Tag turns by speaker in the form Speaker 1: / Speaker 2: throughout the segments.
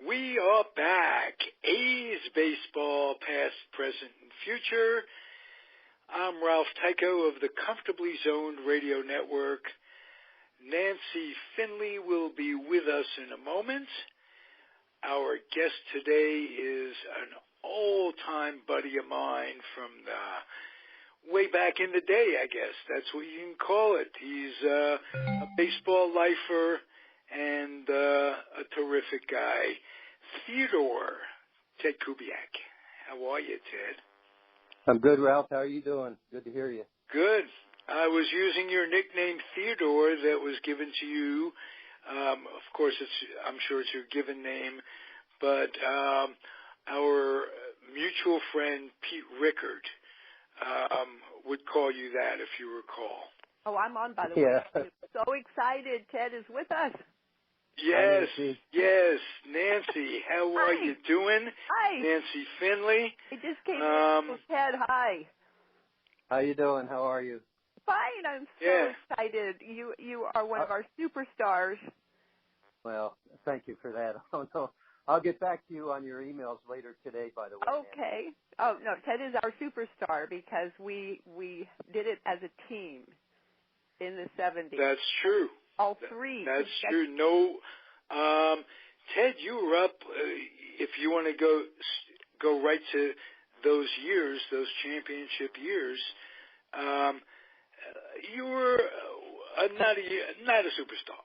Speaker 1: We are back. A's baseball, past, present, and future. I'm Ralph Tyko of the Comfortably Zoned Radio Network. Nancy Finley will be with us in a moment. Our guest today is an old-time buddy of mine from the way back in the day, I guess. That's what you can call it. He's a baseball lifer and a terrific guy. Theodore, Ted Kubiak. How are you, Ted?
Speaker 2: I'm good, Ralph. How are you doing? Good to hear you.
Speaker 1: Good. I was using your nickname Theodore that was given to you. Of course, I'm sure it's your given name, but our mutual friend Pete Rickard would call you that, if you recall.
Speaker 3: Oh, I'm on, by the way. I'm so excited Ted is with us.
Speaker 1: Yes, yes. Nancy, how are you doing?
Speaker 3: Hi.
Speaker 1: Nancy Finley.
Speaker 3: I just came in. Ted, hi.
Speaker 2: How you doing? How are you?
Speaker 3: Fine. I'm so excited. You are one of our superstars.
Speaker 2: Well, thank you for that. Oh, no. I'll get back to you on your emails later today, by the way.
Speaker 3: Okay. Nancy. Oh, no, Ted is our superstar because we did it as a team in the 70s.
Speaker 1: That's true.
Speaker 3: All three.
Speaker 1: That's true. No, Ted, you were up. If you want to go right to those years, those championship years, you were not a superstar.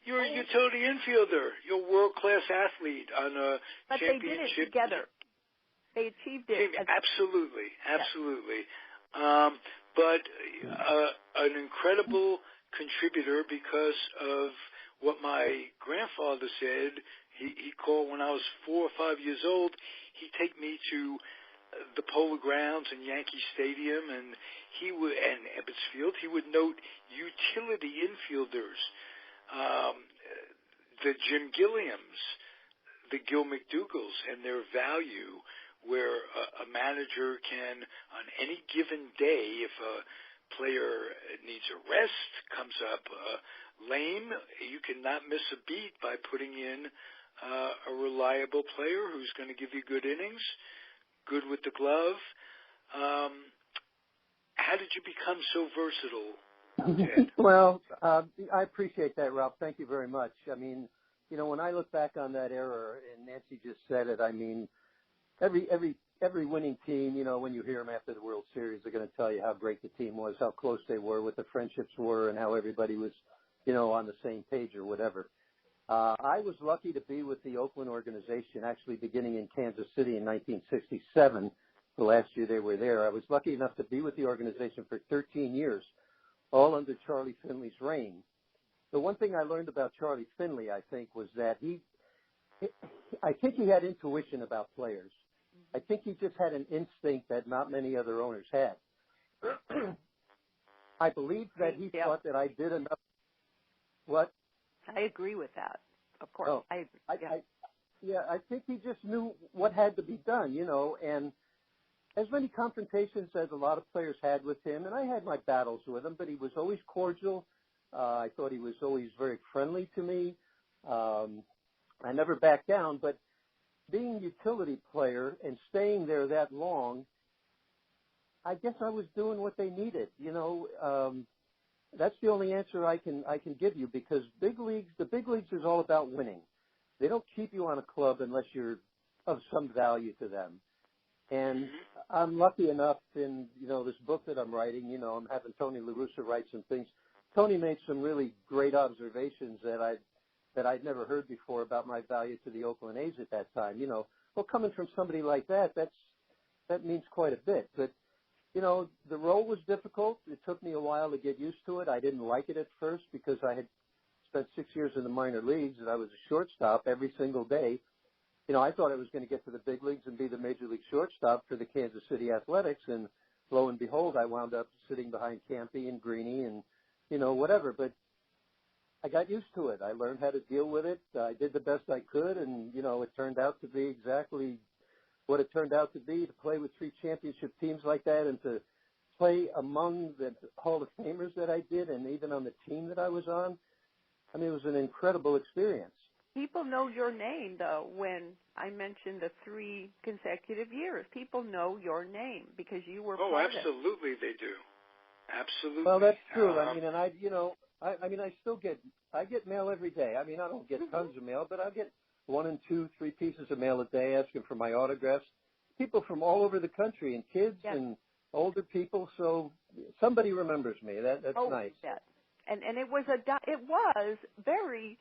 Speaker 1: You're a utility infielder. You're a world-class athlete on a championship.
Speaker 3: But they did it together. They achieved it.
Speaker 1: Absolutely. But an incredible contributor because of what my grandfather said. He called when I was 4 or 5 years old. He'd take me to the Polo Grounds and Yankee Stadium, and and Ebbets Field. He would note utility infielders, the Jim Gilliams, the Gil McDougals, and their value, where a manager can, on any given day, if a player needs a rest, comes up lame, you cannot miss a beat by putting in a reliable player who's going to give you good innings, good with the glove. How did you become so versatile, Ted?
Speaker 2: Well, I appreciate that, Ralph. Thank you very much. I mean, when I look back on that era, and Nancy just said it, I mean, every winning team, when you hear them after the World Series, they're going to tell you how great the team was, how close they were, what the friendships were, and how everybody was, on the same page or whatever. I was lucky to be with the Oakland organization, actually beginning in Kansas City in 1967, the last year they were there. I was lucky enough to be with the organization for 13 years, all under Charlie Finley's reign. The one thing I learned about Charlie Finley, I think, was that I think he had intuition about players. I think he just had an instinct that not many other owners had. I believe that he thought that I did enough. What?
Speaker 3: I agree with that, of course.
Speaker 2: Oh,
Speaker 3: I
Speaker 2: think he just knew what had to be done, and as many confrontations as a lot of players had with him, and I had my battles with him, but he was always cordial. I thought he was always very friendly to me. I never backed down, but being a utility player and staying there that long, I guess I was doing what they needed. That's the only answer I can give you, because the big leagues is all about winning. They don't keep you on a club unless you're of some value to them. And I'm lucky enough in, this book that I'm writing, I'm having Tony La Russa write some things. Tony made some really great observations that I'd never heard before about my value to the Oakland A's at that time. Well, coming from somebody like that means quite a bit. But, the role was difficult. It took me a while to get used to it. I didn't like it at first because I had spent 6 years in the minor leagues and I was a shortstop every single day. I thought I was going to get to the big leagues and be the major league shortstop for the Kansas City Athletics. And lo and behold, I wound up sitting behind Campy and Greeny and, whatever. But I got used to it. I learned how to deal with it. I did the best I could, and, it turned out to be exactly what it turned out to be, to play with 3 championship teams like that and to play among the Hall of Famers that I did and even on the team that I was on. I mean, it was an incredible experience.
Speaker 3: People know your name, though, when I mentioned the 3 consecutive years. People know your name because you were part of it.
Speaker 1: Oh, absolutely they do. Absolutely.
Speaker 2: Well, that's true. I mean, and I still get mail every day. I mean, I don't get tons of mail, but I get 1 and 2, 3 pieces of mail a day asking for my autographs. People from all over the country, and kids and older people. So somebody remembers me. That's nice.
Speaker 3: Yes. And it was very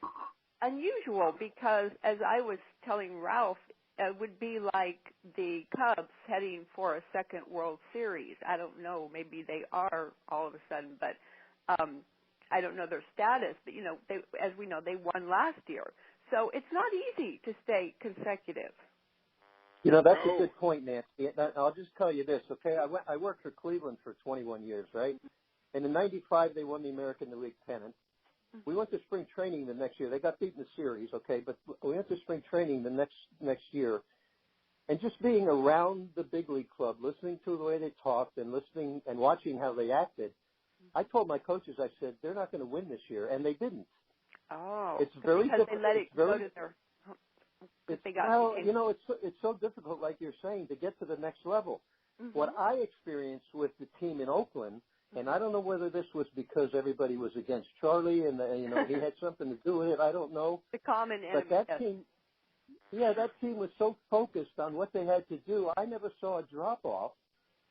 Speaker 3: unusual because, as I was telling Ralph, it would be like the Cubs heading for a second World Series. I don't know, maybe they are all of a sudden, but I don't know their status. But as we know, they won last year, so it's not easy to stay consecutive.
Speaker 2: That's a good point, Nancy. I'll just tell you this, okay? I worked for Cleveland for 21 years, right? And in '95 they won the American League pennant. We went to spring training the next year. They got beat in the series, okay, but we went to spring training the next year. And just being around the big league club, listening to the way they talked and listening and watching how they acted, I told my coaches, I said, they're not going to win this year, and they didn't.
Speaker 3: Oh,
Speaker 2: it's very
Speaker 3: because
Speaker 2: difficult.
Speaker 3: They let it go to their.
Speaker 2: It's so difficult, like you're saying, to get to the next level.
Speaker 3: Mm-hmm.
Speaker 2: What I experienced with the team in Oakland, and I don't know whether this was because everybody was against Charlie and he had something to do with it. I don't know.
Speaker 3: The common enemy.
Speaker 2: But that team was so focused on what they had to do. I never saw a drop off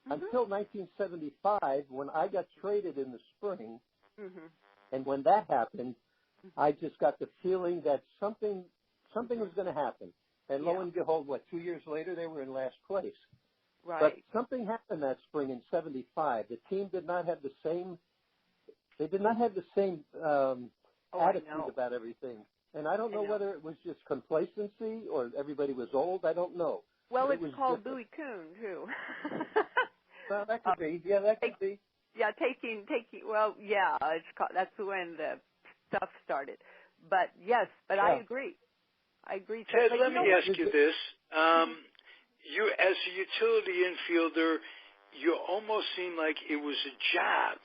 Speaker 2: until 1975 when I got traded in the spring.
Speaker 3: Mm-hmm.
Speaker 2: And when that happened, I just got the feeling that something was going to happen. And lo and behold, 2 years later, they were in last place.
Speaker 3: Right.
Speaker 2: But something happened that spring in '75. The team did not have the same. They did not have the same attitude about everything. And I don't know whether it was just complacency or everybody was old. I don't know.
Speaker 3: Well, it's called Bowie Kuhn too.
Speaker 2: Well, that could be. Yeah, that could be.
Speaker 3: Yeah, taking. Well, yeah, that's when the stuff started. But yes, I agree.
Speaker 1: Ted, let me ask you this. You, as a utility infielder, you almost seemed like it was a job.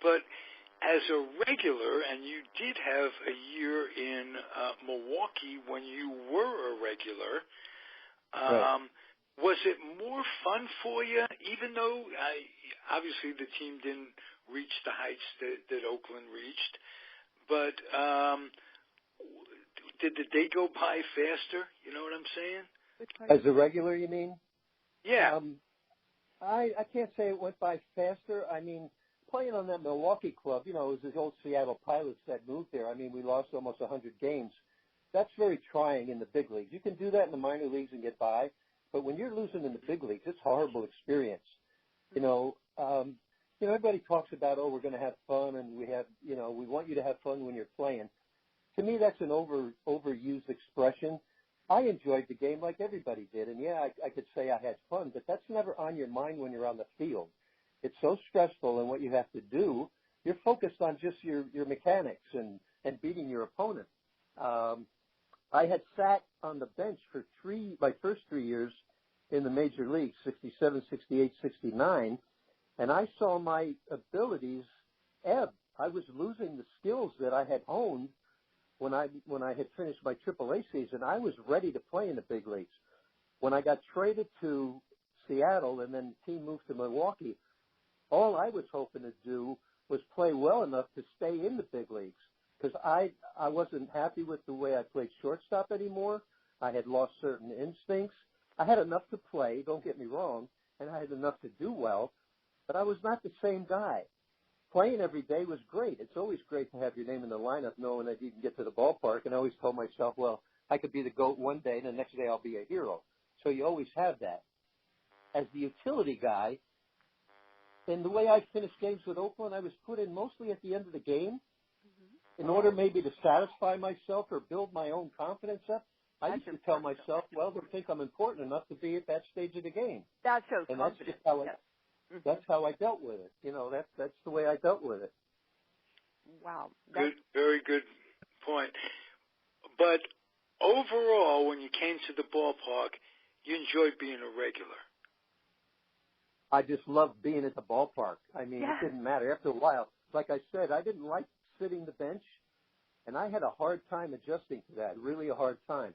Speaker 1: But as a regular, and you did have a year in Milwaukee when you were a regular, was it more fun for you, even though obviously the team didn't reach the heights that Oakland reached, but did the day go by faster? You know what I'm saying?
Speaker 2: As a regular, you mean?
Speaker 1: Yeah.
Speaker 2: I can't say it went by faster. I mean, playing on that Milwaukee club, it was the old Seattle Pilots that moved there. I mean, we lost almost 100 games. That's very trying in the big leagues. You can do that in the minor leagues and get by, but when you're losing in the big leagues, it's a horrible experience. Everybody talks about, we're going to have fun, and we want you to have fun when you're playing. To me, that's an overused expression. I enjoyed the game like everybody did, and I could say I had fun, but that's never on your mind when you're on the field. It's so stressful, and what you have to do, you're focused on just your mechanics and beating your opponent. I had sat on the bench for my first 3 years in the major leagues, 67, 68, 69, and I saw my abilities ebb. I was losing the skills that I had honed when I had finished my AAA season. I was ready to play in the big leagues. When I got traded to Seattle and then the team moved to Milwaukee, all I was hoping to do was play well enough to stay in the big leagues because I wasn't happy with the way I played shortstop anymore. I had lost certain instincts. I had enough to play, don't get me wrong, and I had enough to do well, but I was not the same guy. Playing every day was great. It's always great to have your name in the lineup knowing that you can get to the ballpark. And I always told myself, well, I could be the GOAT one day and the next day I'll be a hero. So you always have that. As the utility guy, and the way I finished games with Oakland, I was put in mostly at the end of the game in order maybe to satisfy myself or build my own confidence up. I used to tell myself, well, they think I'm important enough to be at that stage of the game.
Speaker 3: That shows
Speaker 2: and
Speaker 3: confidence.
Speaker 2: That's just how That's how I dealt with it. That's the way I dealt with it.
Speaker 3: Wow.
Speaker 1: Good, very good point. But overall, when you came to the ballpark, you enjoyed being a regular.
Speaker 2: I just loved being at the ballpark. I mean, It didn't matter. After a while, like I said, I didn't like sitting the bench. And I had a hard time adjusting to that, really a hard time.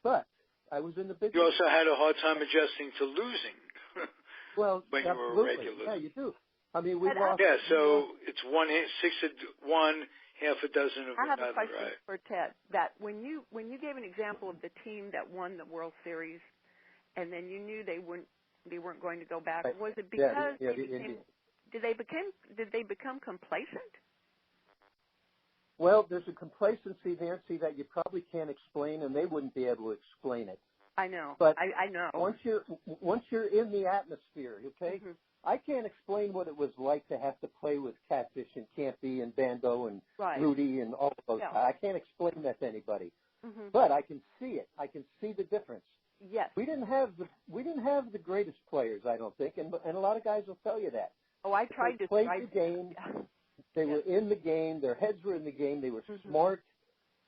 Speaker 2: But I was in the business.
Speaker 1: You also had a hard time adjusting to losing.
Speaker 2: Well,
Speaker 1: when you were a regular.
Speaker 2: Yeah, you do. I mean, we lost.
Speaker 1: Yeah, so it's 6 of one, half a dozen of
Speaker 3: I have
Speaker 1: another,
Speaker 3: a question
Speaker 1: right?
Speaker 3: for Ted. That when you gave an example of the team that won the World Series, and then you knew they weren't going to go back,
Speaker 2: Right.
Speaker 3: was it because did they become complacent?
Speaker 2: Well, there's a complacency, Nancy, that you probably can't explain, and they wouldn't be able to explain it.
Speaker 3: I know.
Speaker 2: But
Speaker 3: I know.
Speaker 2: Once you're in the atmosphere, okay,
Speaker 3: Mm-hmm.
Speaker 2: I can't explain what it was like to have to play with Catfish and Campy and Bando and Rudy and all of those guys. I can't explain that to anybody, but I can see it. I can see the difference.
Speaker 3: Yes.
Speaker 2: We didn't have the greatest players, I don't think, and a lot of guys will tell you that.
Speaker 3: Oh, I tried to
Speaker 2: play the game.
Speaker 3: Yeah.
Speaker 2: They were in the game. Their heads were in the game. They were smart.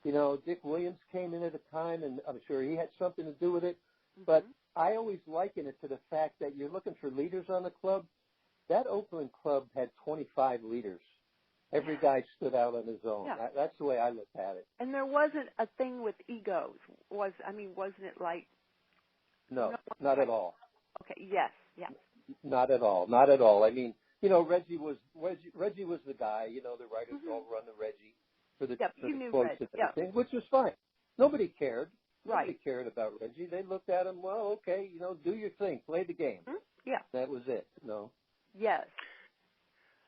Speaker 2: You know, Dick Williams came in at a time, and I'm sure he had something to do with it. But I always liken it to the fact that you're looking for leaders on the club. That Oakland club had 25 leaders. Every guy stood out on his own.
Speaker 3: Yeah.
Speaker 2: That's the way I look at it.
Speaker 3: And there wasn't a thing with egos. Wasn't it like?
Speaker 2: No, not at all.
Speaker 3: Okay. Yes. Yeah.
Speaker 2: Not at all. Not at all. I mean, you know, Reggie was the guy. You know, the writers all run the Reggie for the quotes and everything, which was fine. Nobody cared. Nobody cared about Reggie. They looked at him, well, okay, you know, do your thing, play the game.
Speaker 3: Yeah.
Speaker 2: That was it. No.
Speaker 3: Yes.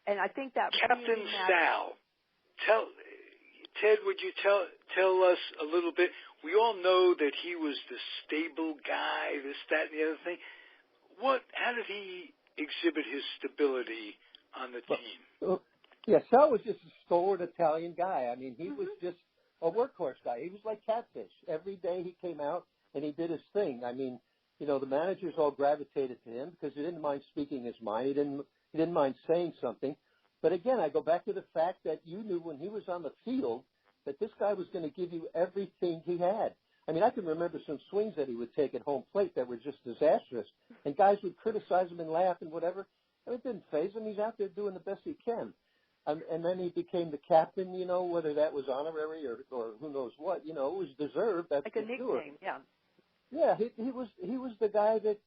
Speaker 3: And I think that
Speaker 1: Captain Sal, Ted, would you tell us a little bit? We all know that he was the stable guy, this, that, and the other thing. How did he exhibit his stability on the team?
Speaker 2: Yeah, Sal was just a stalwart Italian guy. I mean, he was just a workhorse guy. He was like Catfish. Every day he came out and he did his thing. I mean, you know, the managers all gravitated to him because he didn't mind speaking his mind. He didn't mind saying something. But again, I go back to the fact that you knew when he was on the field that this guy was going to give you everything he had. I mean, I can remember some swings that he would take at home plate that were just disastrous, and guys would criticize him and laugh and whatever. And it didn't faze him. He's out there doing the best he can. And then he became the captain, you know, whether that was honorary or who knows what, you know, it was deserved. That's
Speaker 3: like a nickname, yeah.
Speaker 2: Yeah, he was the guy that,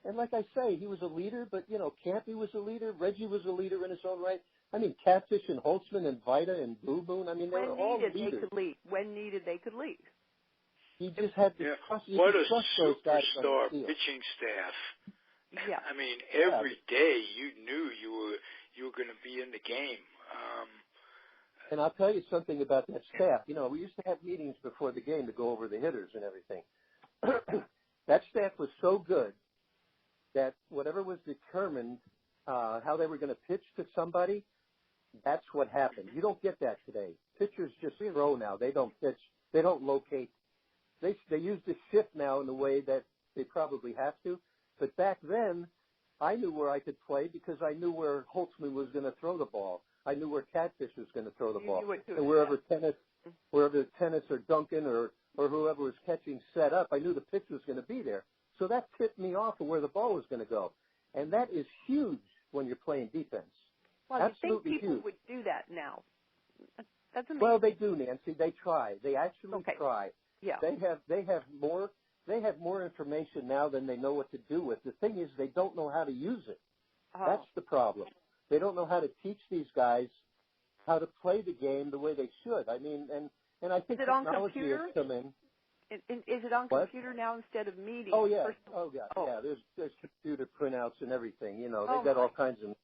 Speaker 2: and like I say, he was a leader, but, you know, Campy was a leader, Reggie was a leader in his own right. I mean, Catfish and Holtzman and Vita and Blue Moon, I mean, they were all leaders.
Speaker 3: When needed, they could leave.
Speaker 2: He just had to trust.
Speaker 1: What a
Speaker 2: superstar
Speaker 1: pitching staff.
Speaker 3: Yeah.
Speaker 1: I mean, every day you knew you were going to be in the game.
Speaker 2: And I'll tell you something about that staff. You know, we used to have meetings before the game to go over the hitters and everything. That staff was so good that whatever was determined how they were going to pitch to somebody, that's what happened. You don't get that today. Pitchers just throw now. They don't pitch. They don't locate. They use the shift now in the way that they probably have to. But back then, I knew where I could play because I knew where Holtzman was going to throw the ball. I knew where Catfish was going to throw the ball. And wherever Tennis or Duncan or whoever was catching set up, I knew the pitch was going to be there. So that tipped me off of where the ball was going to go. And that is huge when you're playing defense.
Speaker 3: Well,
Speaker 2: absolutely
Speaker 3: you think people
Speaker 2: huge.
Speaker 3: would do that now? That's amazing.
Speaker 2: Well, they do, Nancy. They try. They actually try.
Speaker 3: Yeah.
Speaker 2: They have more information now than they know what to do with. The thing is, they don't know how to use it.
Speaker 3: Oh.
Speaker 2: That's the problem. They don't know how to teach these guys how to play the game the way they should. I mean, and I think technology has come in.
Speaker 3: Is it on computer now instead of meetings?
Speaker 2: Oh yeah. Yeah. There's computer printouts and everything. You know, they've got all kinds of.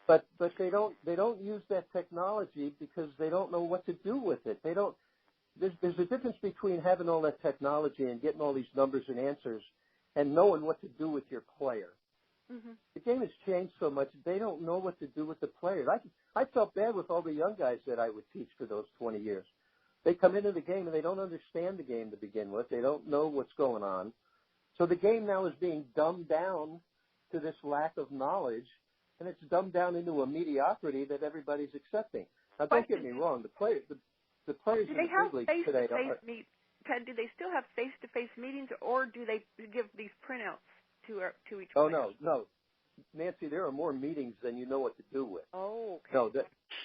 Speaker 2: But they don't use that technology because they don't know what to do with it. They don't. There's a difference between having all that technology and getting all these numbers and answers and knowing what to do with your player.
Speaker 3: Mm-hmm.
Speaker 2: The game has changed so much, they don't know what to do with the players. I felt bad with all the young guys that I would teach for those 20 years. They come into the game and they don't understand the game to begin with. They don't know what's going on. So the game now is being dumbed down to this lack of knowledge, and it's dumbed down into a mediocrity that everybody's accepting. Now, don't get me wrong. The players in the big league today are.
Speaker 3: Ted, do they still have face-to-face meetings, or do they give these printouts to each player?
Speaker 2: Oh, no. Nancy, there are more meetings than you know what to do with.
Speaker 3: Oh, okay.
Speaker 2: So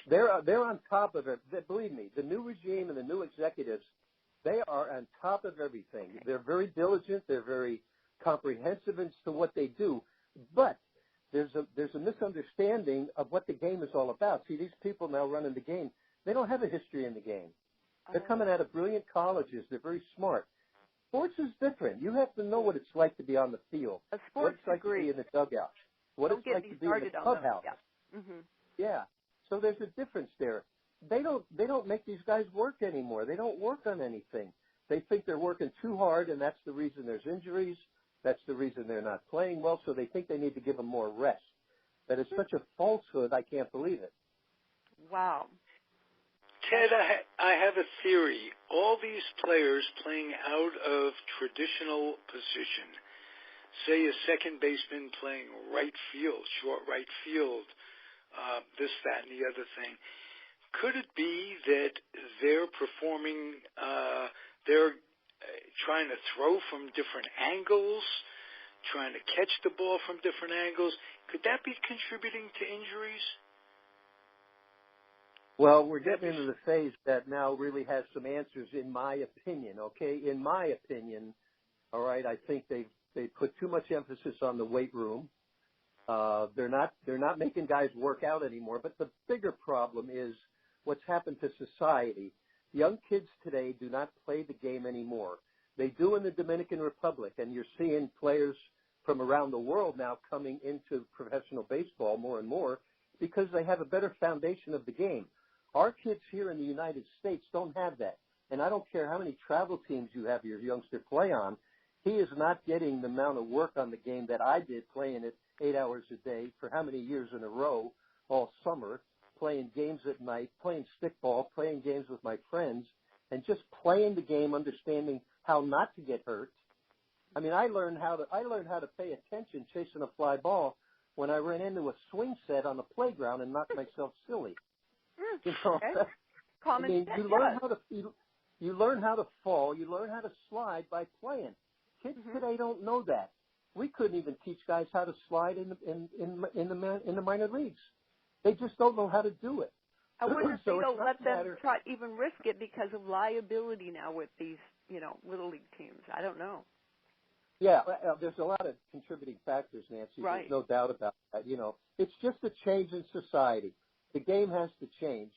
Speaker 2: they're on top of it. Believe me, the new regime and the new executives, they are on top of everything.
Speaker 3: Okay.
Speaker 2: They're very diligent. They're very comprehensive as to what they do. But there's a misunderstanding of what the game is all about. See, these people now running the game, they don't have a history in the game. They're coming out of brilliant colleges. They're very smart. Sports is different. You have to know what it's like to be on the field.
Speaker 3: A sports
Speaker 2: what it's like to be in the dugout. What it's like to be in the clubhouse.
Speaker 3: Yeah. Mm-hmm.
Speaker 2: Yeah. So there's a difference there. They don't make these guys work anymore. They don't work on anything. They think they're working too hard, and that's the reason there's injuries. That's the reason they're not playing well. So they think they need to give them more rest. That is such a falsehood. I can't believe it.
Speaker 3: Wow.
Speaker 1: Ted, I have a theory. All these players playing out of traditional position, say a second baseman playing right field, short right field, this, that, and the other thing, could it be that they're performing, they're trying to throw from different angles, trying to catch the ball from different angles? Could that be contributing to injuries?
Speaker 2: Well, we're getting into the phase that now really has some answers, in my opinion. Okay, in my opinion, all right. I think they put too much emphasis on the weight room. They're not making guys work out anymore. But the bigger problem is what's happened to society. Young kids today do not play the game anymore. They do in the Dominican Republic, and you're seeing players from around the world now coming into professional baseball more and more because they have a better foundation of the game. Our kids here in the United States don't have that. And I don't care how many travel teams you have your youngster play on, he is not getting the amount of work on the game that I did playing it 8 hours a day for how many years in a row all summer, playing games at night, playing stickball, playing games with my friends, and just playing the game, understanding how not to get hurt. I mean, I learned how to pay attention chasing a fly ball when I ran into a swing set on the playground and knocked myself silly. You know,
Speaker 3: Okay.
Speaker 2: I mean, you learn how to fall, you learn how to slide by playing. Kids today don't know that. We couldn't even teach guys how to slide in the minor leagues. They just don't know how to do it.
Speaker 3: I wonder if
Speaker 2: So
Speaker 3: they don't
Speaker 2: it's
Speaker 3: let
Speaker 2: not
Speaker 3: them
Speaker 2: matter.
Speaker 3: try even risk it because of liability now with these, little league teams. I don't know.
Speaker 2: Yeah, there's a lot of contributing factors, Nancy.
Speaker 3: Right.
Speaker 2: There's no doubt about that. It's just a change in society. The game has to change.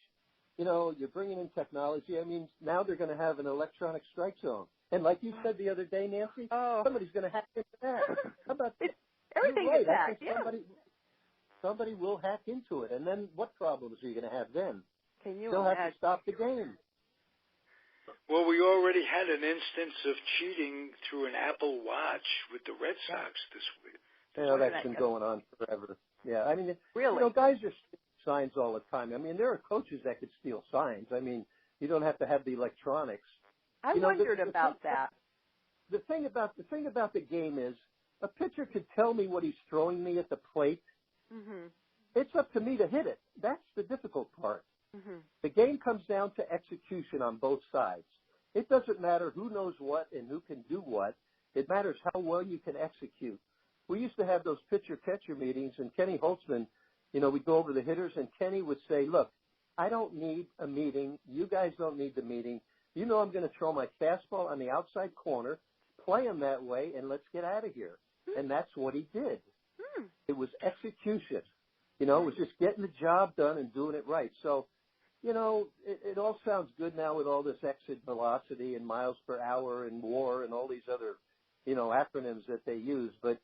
Speaker 2: You're bringing in technology. I mean, now they're going to have an electronic strike zone. And like you said the other day, Nancy, somebody's going to hack into that. How about that?
Speaker 3: Everything
Speaker 2: You're right.
Speaker 3: is hacked.
Speaker 2: I think somebody will hack into it. And then what problems are you going to have then?
Speaker 3: Can you
Speaker 2: They'll
Speaker 3: imagine?
Speaker 2: have to stop the game.
Speaker 1: Well, we already had an instance of cheating through an Apple Watch with the Red Sox this week.
Speaker 2: That's been going on forever. Yeah, I mean,
Speaker 3: really?
Speaker 2: Guys are stealing signs all the time. I mean, there are coaches that could steal signs. I mean, you don't have to have the electronics.
Speaker 3: I wondered about that.
Speaker 2: The thing about the game is, a pitcher could tell me what he's throwing me at the plate.
Speaker 3: Mm-hmm.
Speaker 2: It's up to me to hit it. That's the difficult part.
Speaker 3: Mm-hmm.
Speaker 2: The game comes down to execution on both sides. It doesn't matter who knows what and who can do what. It matters how well you can execute. We used to have those pitcher-catcher meetings, and Kenny Holtzman, we'd go over the hitters, and Kenny would say, look, I don't need a meeting. You guys don't need the meeting. I'm going to throw my fastball on the outside corner, play him that way, and let's get out of here. And that's what he did. It was execution. It was just getting the job done and doing it right. So, it all sounds good now with all this exit velocity and miles per hour and WAR and all these other, acronyms that they use. But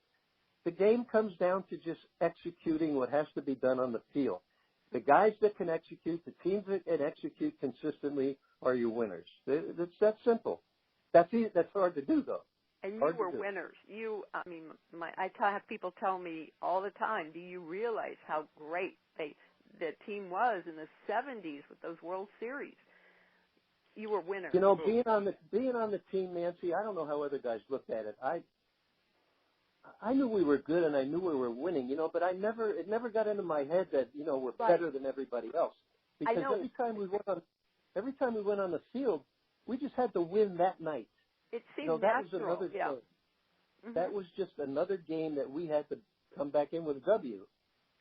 Speaker 2: the game comes down to just executing what has to be done on the field. The guys that can execute, the teams that can execute consistently are your winners. It's that simple. That's hard to do, though.
Speaker 3: And you were winners. I have people tell me all the time, do you realize how great the team was in the 70s with those World Series? You were winners.
Speaker 2: Being on the team, Nancy, I don't know how other guys looked at it. I knew we were good and I knew we were winning, but it never got into my head that, we're better than everybody else. Because every time we went on the field, we just had to win that night.
Speaker 3: It seemed natural.
Speaker 2: That was just another game that we had to come back in with a W.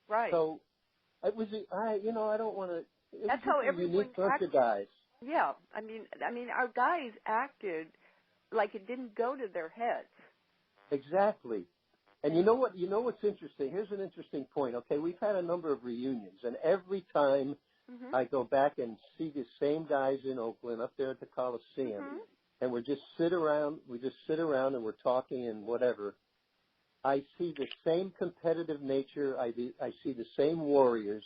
Speaker 3: Right.
Speaker 2: So it was, I don't want to.
Speaker 3: That's how everyone
Speaker 2: unique bunch of guys.
Speaker 3: Yeah, I mean, our guys acted like it didn't go to their heads.
Speaker 2: Exactly. And you know what? You know what's interesting? Here's an interesting point. Okay, we've had a number of reunions, and every time I go back and see the same guys in Oakland up there at the Coliseum, and we just sit around and we're talking and whatever. I see the same competitive nature. I see the same warriors.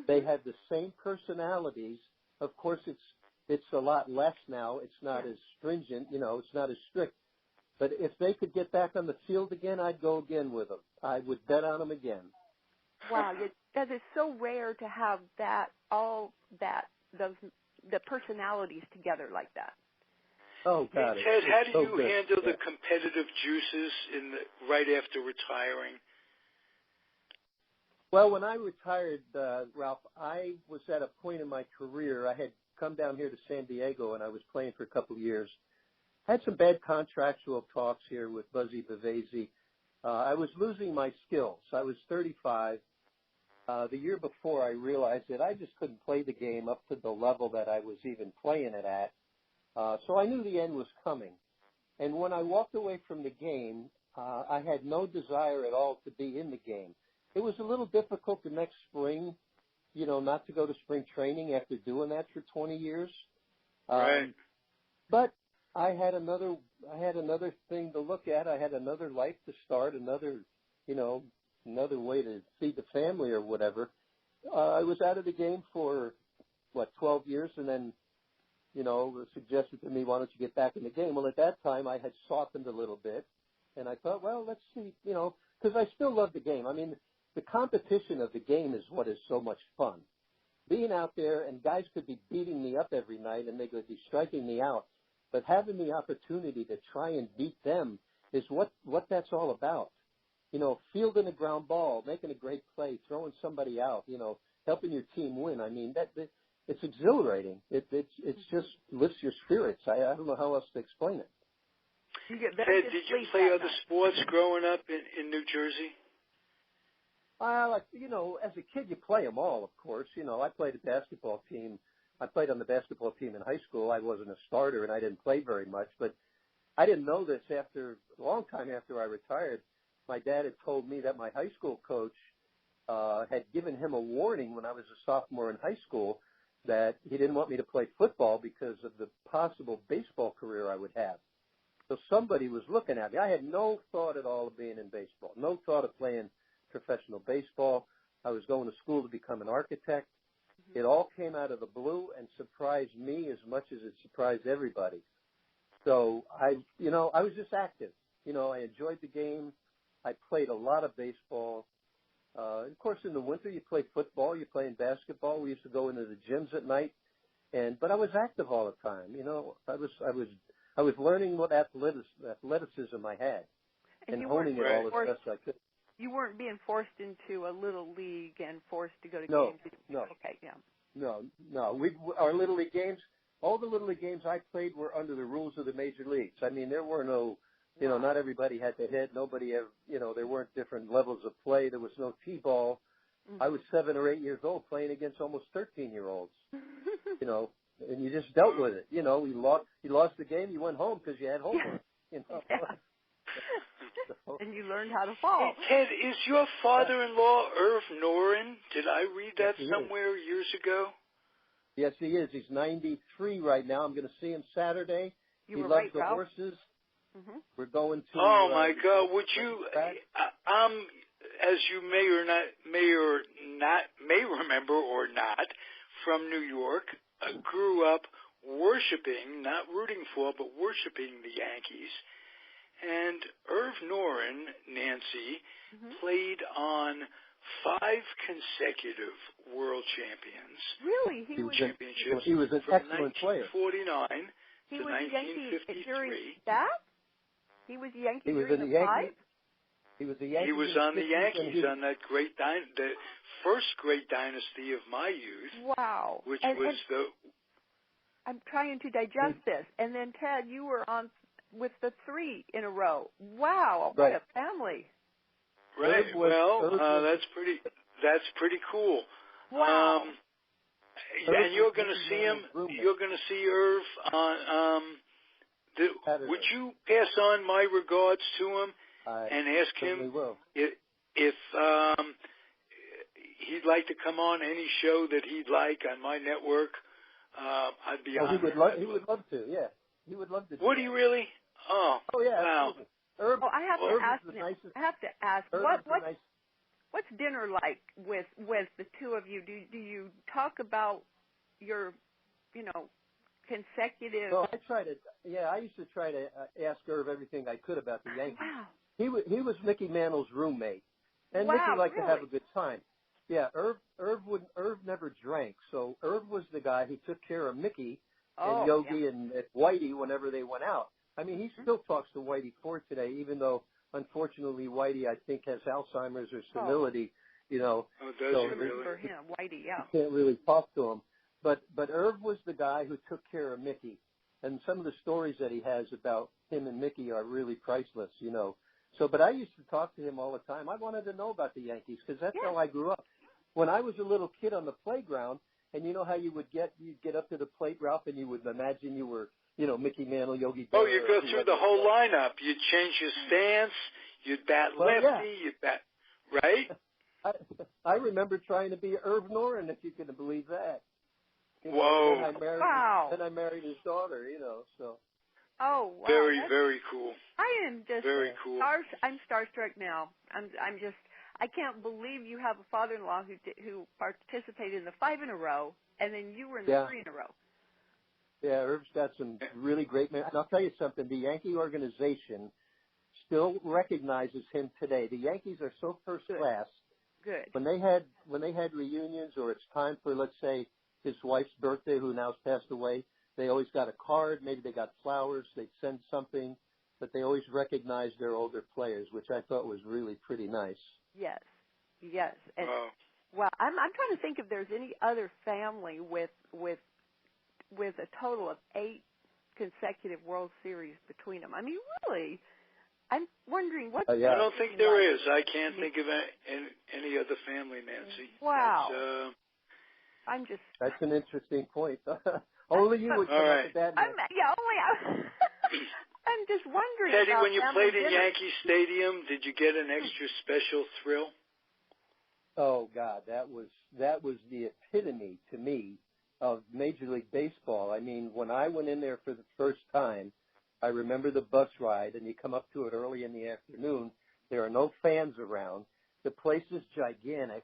Speaker 2: They have the same personalities. Of course, it's a lot less now. It's not as stringent, it's not as strict. But if they could get back on the field again, I'd go again with them. I would bet on them again.
Speaker 3: Wow, that is so rare to have the personalities together like that.
Speaker 2: Oh, God.
Speaker 1: Hey, Ted, how do you
Speaker 2: good.
Speaker 1: handle the competitive juices right after retiring?
Speaker 2: Well, when I retired, Ralph, I was at a point in my career. I had come down here to San Diego, and I was playing for a couple of years. I had some bad contractual talks here with Buzzy Bavasi. I was losing my skills. I was 35. The year before, I realized that I just couldn't play the game up to the level that I was even playing it at. So I knew the end was coming. And when I walked away from the game, I had no desire at all to be in the game. It was a little difficult the next spring, not to go to spring training after doing that for 20 years.
Speaker 1: Right.
Speaker 2: But I had another thing to look at. I had another life to start, another way to feed the family or whatever. I was out of the game for 12 years, and then it was suggested to me, why don't you get back in the game? Well, at that time I had softened a little bit, and I thought, well, let's see, because I still love the game. I mean, the competition of the game is what is so much fun. Being out there, and guys could be beating me up every night, and they could be striking me out. But having the opportunity to try and beat them is what that's all about. Fielding a ground ball, making a great play, throwing somebody out, helping your team win. I mean, it's exhilarating. It just lifts your spirits. I don't know how else to explain it.
Speaker 1: Ted, did you play other sports growing up in New Jersey?
Speaker 2: As a kid, you play them all, of course. I played a basketball team. I played on the basketball team in high school. I wasn't a starter, and I didn't play very much. But I didn't know this a long time after I retired. My dad had told me that my high school coach had given him a warning when I was a sophomore in high school that he didn't want me to play football because of the possible baseball career I would have. So somebody was looking at me. I had no thought at all of being in baseball, no thought of playing professional baseball. I was going to school to become an architect. It all came out of the blue and surprised me as much as it surprised everybody. So I was just active. I enjoyed the game. I played a lot of baseball. Of course, in the winter, you play football, you play basketball. We used to go into the gyms at night, but I was active all the time. I was learning what athleticism I had and honing it all as best I could.
Speaker 3: You weren't being forced into a little league and forced to go to
Speaker 2: games. No.
Speaker 3: Okay, yeah.
Speaker 2: No. Our little league games, all the little league games I played were under the rules of the major leagues. I mean, there were no, not everybody had to hit. Nobody ever, there weren't different levels of play. There was no T-ball. I was 7 or 8 years old playing against almost 13-year-olds, and you just dealt with it. You lost the game, you went home because you had homework,
Speaker 3: Yeah. And you learned how to fall.
Speaker 1: Hey, Ted, is your father-in-law Irv Noren? Did I read that somewhere years ago?
Speaker 2: Yes, he is. He's 93 right now. I'm going to see him Saturday. He loves the horses. We're going to.
Speaker 1: Oh my God! Would you? As you may remember or not, from New York, grew up worshiping, not rooting for, but worshiping the Yankees. And Irv Noren, Nancy, played on 5 consecutive world champions.
Speaker 3: Really?
Speaker 2: He was an excellent player.
Speaker 1: From 1949 to 1953.
Speaker 3: During that? He was a Yankee
Speaker 2: during
Speaker 3: the 5?
Speaker 2: He was a Yankee.
Speaker 1: He was on the Yankees on that great the first great dynasty of my youth.
Speaker 3: Wow.
Speaker 1: Which was the.
Speaker 3: I'm trying to digest this. And then, Ted, you were on with the 3 in a row. Wow. What a family.
Speaker 1: Right. That's pretty cool.
Speaker 3: Wow.
Speaker 1: And you're going to see him. You're going to see Irv on. Would you pass on my regards to him and ask him if he'd like to come on any show that he'd like on my network? I'd be honored.
Speaker 2: He would love to. Yeah, he would love to.
Speaker 1: Would he really? Oh
Speaker 2: yeah.
Speaker 1: Wow.
Speaker 2: Irv,
Speaker 3: I have to ask him. I have to ask what's dinner like with the two of you? Do you talk about your, consecutive?
Speaker 2: Well, I used to try to ask Irv everything I could about the Yankees.
Speaker 3: Wow.
Speaker 2: He was Mickey Mantle's roommate, and Mickey liked to have a good time. Yeah, Irv never drank, so Irv was the guy who took care of Mickey and Yogi and Whitey whenever they went out. I mean, he still talks to Whitey Ford today, even though unfortunately Whitey, I think, has Alzheimer's or senility.
Speaker 1: Oh, does
Speaker 3: so
Speaker 1: he really?
Speaker 3: For him, Whitey, yeah.
Speaker 2: You can't really talk to him. But Irv was the guy who took care of Mickey, and some of the stories that he has about him and Mickey are really priceless, So, but I used to talk to him all the time. I wanted to know about the Yankees because that's how I grew up. When I was a little kid on the playground, and you know how you'd get up to the plate, Ralph, and you would imagine you were, Mickey Mantle, Yogi Berra.
Speaker 1: Oh, you go through the whole lineup. You'd change your stance. You'd bat lefty. You'd bat right.
Speaker 2: I remember trying to be Irv Noren, if you can believe that.
Speaker 1: Whoa!
Speaker 2: Then I married his daughter. So.
Speaker 3: Oh, wow.
Speaker 1: Very cool.
Speaker 3: I am just
Speaker 1: very cool.
Speaker 3: I'm starstruck now. I'm just. I can't believe you have a father-in-law who participated in the 5 in a row, and then you were in the 3 in a row.
Speaker 2: Yeah, Irv's got some really great men. And I'll tell you something, the Yankee organization still recognizes him today. The Yankees are so first class.
Speaker 3: Good.
Speaker 2: When they had reunions or it's time for, let's say, his wife's birthday, who now's passed away, they always got a card, maybe they got flowers, they'd send something, but they always recognized their older players, which I thought was really pretty nice.
Speaker 3: Yes. And, well, I'm trying to think if there's any other family with a total of 8 consecutive World Series between them. I mean, really, I'm wondering what.
Speaker 1: I don't think there is. I can't think of any other family, Nancy.
Speaker 3: Wow.
Speaker 2: That's an interesting point. Only you would come up with that.
Speaker 3: I'm just wondering.
Speaker 1: Teddy,
Speaker 3: about
Speaker 1: when you played in Yankee Stadium, did you get an extra special thrill?
Speaker 2: Oh God, that was the epitome to me of Major League Baseball. I mean, when I went in there for the first time, I remember the bus ride, and you come up to it early in the afternoon. There are no fans around. The place is gigantic.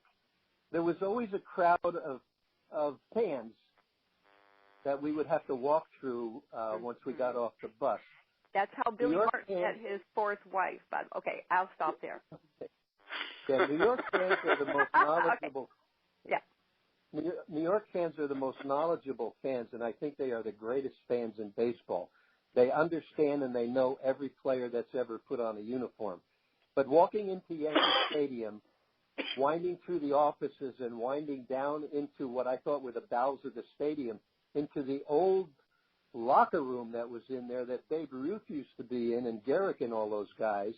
Speaker 2: There was always a crowd of fans that we would have to walk through once we got off the bus.
Speaker 3: That's how Billy Martin met his 4th wife. But okay, I'll stop there.
Speaker 2: Yeah, New York fans are the most knowledgeable.
Speaker 3: Okay. Yeah.
Speaker 2: New York fans are the most knowledgeable fans, and I think they are the greatest fans in baseball. They understand and they know every player that's ever put on a uniform. But walking into Yankee Stadium, winding through the offices and winding down into what I thought were the bowels of the stadium, into the old locker room that was in there that Babe Ruth used to be in, and Garrick and all those guys.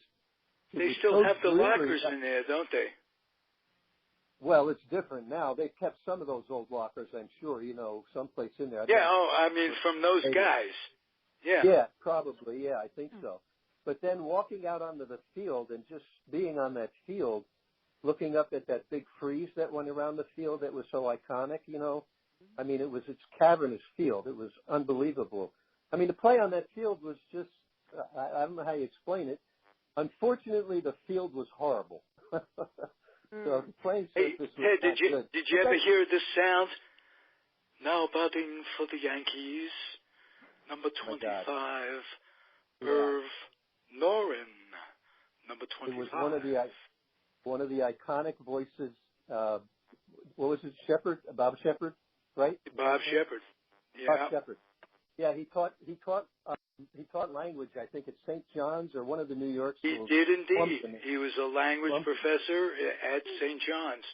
Speaker 1: They still have the lockers in there, don't they?
Speaker 2: Well, it's different now. They've kept some of those old lockers, I'm sure, someplace in there.
Speaker 1: From those guys. Yeah.
Speaker 2: Yeah, probably. Yeah, I think so. But then walking out onto the field and just being on that field, looking up at that big frieze that went around the field that was so iconic, I mean, it's cavernous field. It was unbelievable. I mean, to play on that field was just, I don't know how you explain it. Unfortunately, the field was horrible. So the playing surface was
Speaker 1: Ted,
Speaker 2: not good.
Speaker 1: Did you ever hear this sound? Now batting for the Yankees, number 25, Irv Noren, number 25.
Speaker 2: It was one of the iconic voices. What was it? Bob Shepard, right?
Speaker 1: Bob Shepard. Yeah.
Speaker 2: Bob Shepard. Yeah, he taught language, I think, at St. John's or one of the New York schools.
Speaker 1: He did indeed. He was a language professor at St. John's,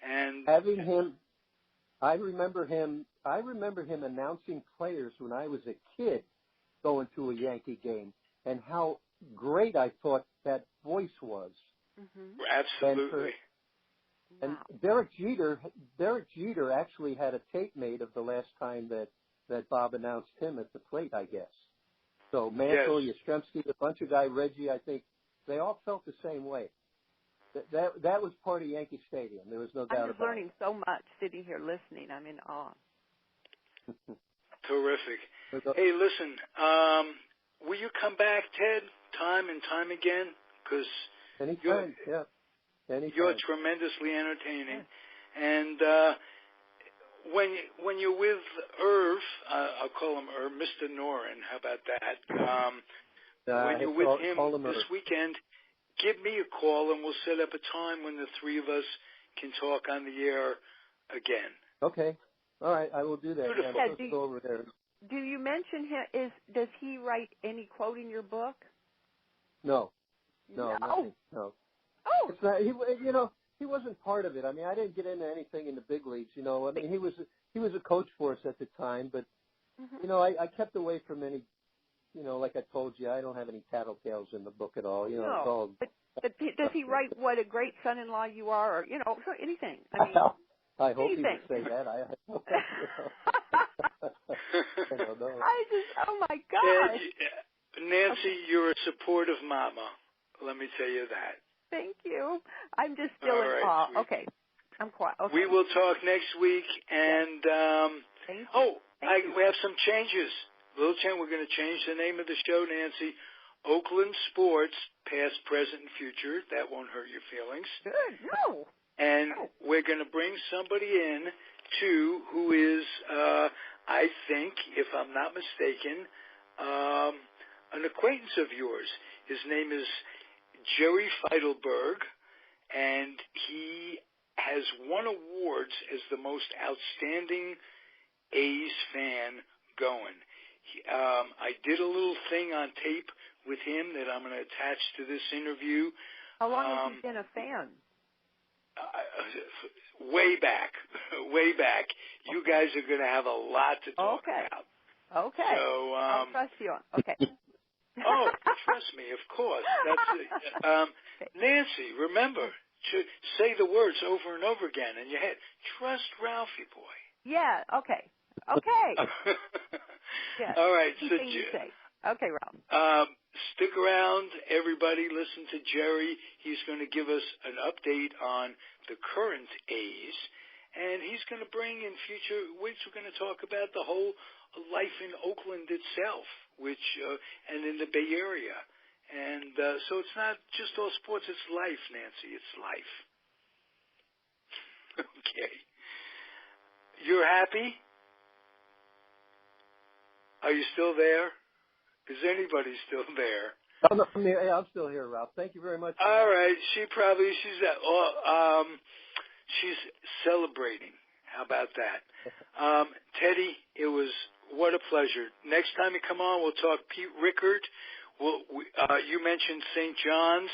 Speaker 1: and
Speaker 2: having him, I remember him announcing players when I was a kid going to a Yankee game, and how great I thought that voice was.
Speaker 3: Mm-hmm.
Speaker 1: Absolutely.
Speaker 2: And Derek Jeter actually had a tape made of the last time that Bob announced him at the plate, I guess. So Mantle, Yastrzemski, a bunch of guys, Reggie, I think they all felt the same way. That was part of Yankee Stadium. There was no doubt about it.
Speaker 3: I'm just learning so much sitting here listening. I'm in awe.
Speaker 1: Terrific. Hey, listen, will you come back, Ted, time and time again? Because
Speaker 2: anytime,
Speaker 1: you're tremendously entertaining. And when you're with Irv, I'll call him Irv, Mr. Noren, how about that? When you're with him this weekend, give me a call and we'll set up a time when the three of us can talk on the air again.
Speaker 2: Okay. All right, I will do that.
Speaker 1: Beautiful.
Speaker 2: Go over there.
Speaker 3: Do you mention him? Does he write any quote in your book?
Speaker 2: No. Nothing. No.
Speaker 3: Oh.
Speaker 2: It's not, he wasn't part of it. I mean, I didn't get into anything in the big leagues. I mean, he was a coach for us at the time, but I kept away from any. Like I told you, I don't have any tattletales in the book at all. It's all.
Speaker 3: But does he write what a great son-in-law you are, or anything? I mean,
Speaker 2: I hope he would say that. I don't know.
Speaker 3: Oh my gosh.
Speaker 1: Nancy, you're a supportive mama. Let me tell you that.
Speaker 3: Thank you. I'm just still in awe. Okay. I'm quiet. Okay.
Speaker 1: We will talk next week, and we have some changes. Little change. We're going to change the name of the show, Nancy. Oakland Sports, Past, Present, and Future. That won't hurt your feelings.
Speaker 3: Good. No.
Speaker 1: And we're going to bring somebody in, too, who is, I think, if I'm not mistaken, an acquaintance of yours. His name is Jerry Fietelberg, and he has won awards as the most outstanding A's fan going. I did a little thing on tape with him that I'm going to attach to this interview.
Speaker 3: How long have you been a fan?
Speaker 1: Way back. You guys are going to have a lot to talk about.
Speaker 3: Okay. So, I'll trust you. Okay.
Speaker 1: Oh, trust me, of course. That's Nancy, remember to say the words over and over again in your head. Trust Ralphie boy.
Speaker 3: Yeah, okay. Yes.
Speaker 1: All right.
Speaker 3: So, you say. Okay,
Speaker 1: Ralph. Stick around, everybody. Listen to Jerry. He's going to give us an update on the current A's, and he's going to bring in future weeks. We're going to talk about the whole life in Oakland itself, and in the Bay Area. And so it's not just all sports, it's life, Nancy. It's life. Okay. You're happy? Are you still there? Is anybody still there?
Speaker 2: I'm still here, Ralph. Thank you very much.
Speaker 1: All right. She's celebrating. How about that? Teddy, it was what a pleasure. Next time you come on, we'll talk Pete Rickard. You mentioned St. John's.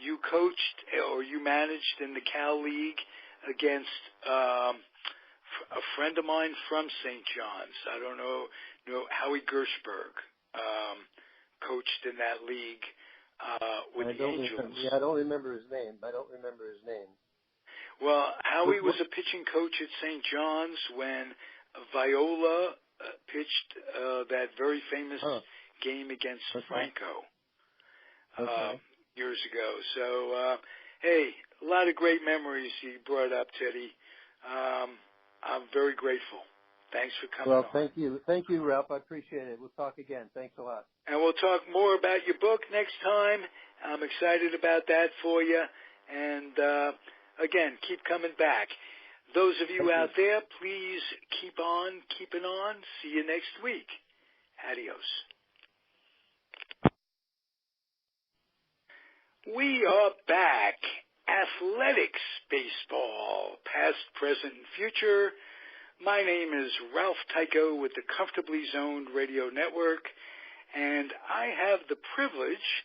Speaker 1: You coached or you managed in the Cal League against a friend of mine from St. John's. I don't know Howie Gershberg coached in that league with the Angels.
Speaker 2: I don't remember his name.
Speaker 1: Well, Howie was a pitching coach at St. John's when Viola pitched that very famous game against Franco years ago. So, hey, a lot of great memories you brought up, Teddy. I'm very grateful. Thanks for coming on.
Speaker 2: Thank you, Ralph. I appreciate it. We'll talk again. Thanks a lot.
Speaker 1: And we'll talk more about your book next time. I'm excited about that for you. And, again, keep coming back. Those of you out there, please keep on keeping on. See you next week. Adios. We are back. Athletics baseball, past, present, and future. My name is Ralph Tyko with the Comfortably Zoned Radio Network, and I have the privilege,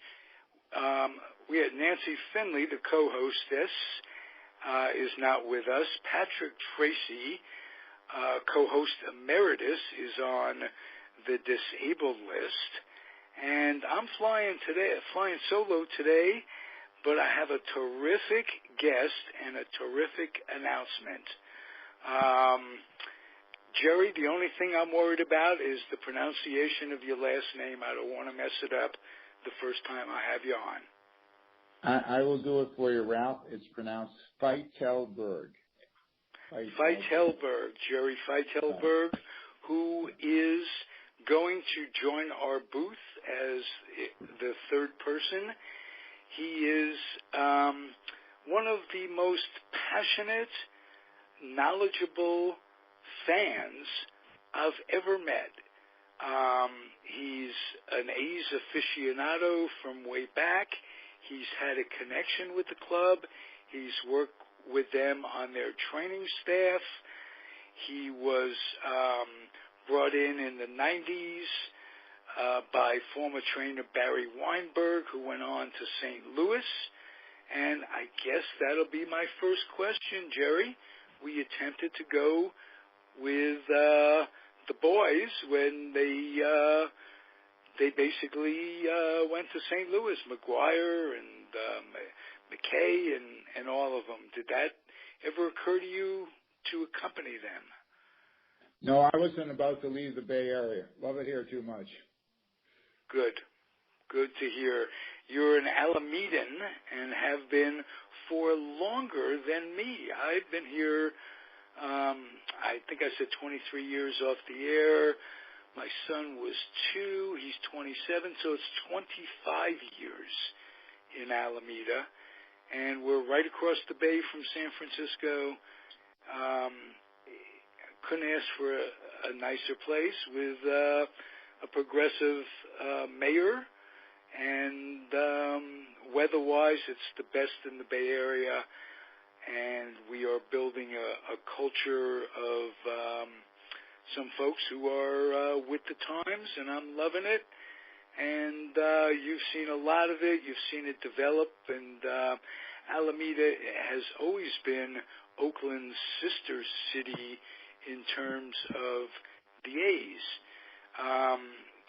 Speaker 1: we had Nancy Finley, the co-hostess, is not with us. Patrick Tracy, co-host emeritus, is on the disabled list, and I'm flying solo today. but I have a terrific guest and a terrific announcement. Jerry, the only thing I'm worried about is the pronunciation of your last name. I don't want to mess it up the first time I have you on.
Speaker 4: I will do it for you, Ralph. It's pronounced Fietelberg.
Speaker 1: Fietelberg, Jerry Fietelberg, who is going to join our booth as the third person. He is one of the most passionate, knowledgeable fans I've ever met. He's an A's aficionado from way back. He's had a connection with the club. He's worked with them on their training staff. He was brought in the 90s by former trainer Barry Weinberg, who went on to St. Louis. And I guess that'll be my first question, Jerry. We attempted to go with the boys when they basically went to St. Louis, McGuire and McKay and all of them. Did that ever occur to you to accompany them?
Speaker 4: No, I wasn't about to leave the Bay Area. Love it here too much.
Speaker 1: Good. Good to hear. You're an Alamedan and have been for longer than me. I've been here, I think I said 23 years off the air. My son was 2. He's 27, so it's 25 years in Alameda. And we're right across the bay from San Francisco. Couldn't ask for a nicer place with a progressive mayor. And weather-wise, it's the best in the Bay Area. And we are building a culture of some folks who are with the times, and I'm loving it. And you've seen a lot of it. You've seen it develop. And Alameda has always been Oakland's sister city in terms of the A's.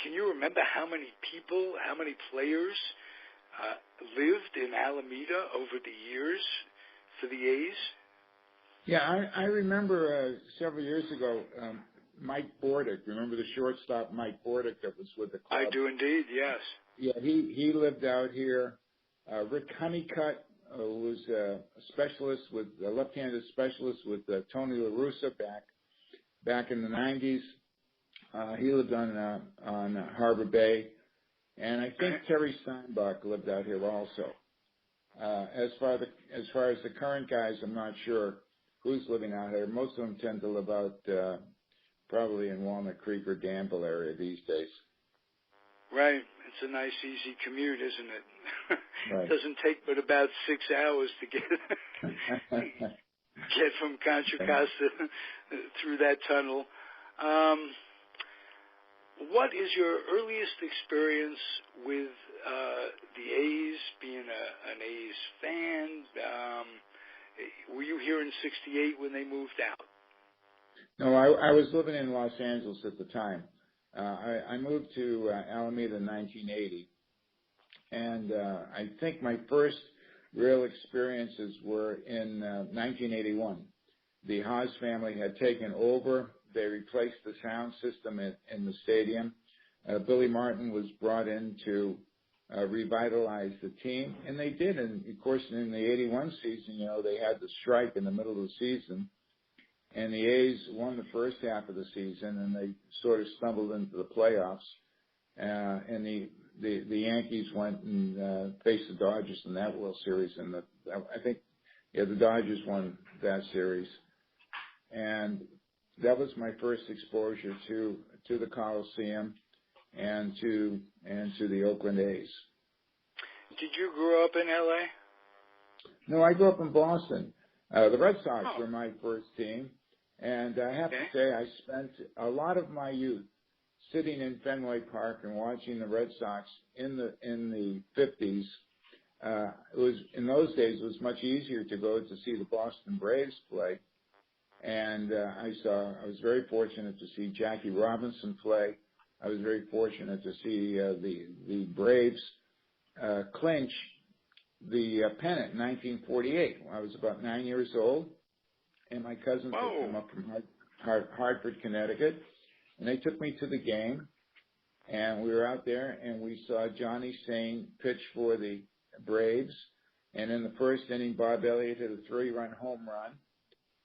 Speaker 1: Can you remember how many people, how many players lived in Alameda over the years for the A's?
Speaker 4: Yeah, I remember several years ago, Mike Bordick. Remember the shortstop Mike Bordick that was with the club?
Speaker 1: I do indeed, yes.
Speaker 4: Yeah, he lived out here. Rick Honeycutt was a specialist with a left-handed specialist with Tony La Russa back in the 90s. He lived on Harbor Bay, and I think Terry Steinbach lived out here also. As far as the current guys, I'm not sure who's living out here. Most of them tend to live out probably in Walnut Creek or Danville area these days.
Speaker 1: Right. It's a nice, easy commute, isn't it?
Speaker 4: Right.
Speaker 1: It doesn't take but about 6 hours to get from Contra Costa through that tunnel. What is your earliest experience with the A's, being an A's fan? Were you here in '68 when they moved out?
Speaker 4: No, I was living in Los Angeles at the time. I moved to Alameda in 1980, and I think my first real experiences were in 1981. The Haas family had taken over. They replaced the sound system in the stadium. Billy Martin was brought in to revitalize the team, and they did. And, of course, in the 81 season, they had the strike in the middle of the season, and the A's won the first half of the season, and they sort of stumbled into the playoffs. And the Yankees went and faced the Dodgers in that World Series, and I think the Dodgers won that series. And that was my first exposure to the Coliseum and to the Oakland A's.
Speaker 1: Did you grow up in L.A.?
Speaker 4: No, I grew up in Boston. The Red Sox were my first team, and I have to say I spent a lot of my youth sitting in Fenway Park and watching the Red Sox in the 50s. It was, in those days, it was much easier to go to see the Boston Braves play. And I was very fortunate to see Jackie Robinson play. I was very fortunate to see the Braves clinch the pennant in 1948. I was about 9 years old, and my cousins had come up from Hartford, Connecticut, and they took me to the game, and we were out there, and we saw Johnny Sane pitch for the Braves, and in the first inning, Bob Elliott hit a 3-run home run,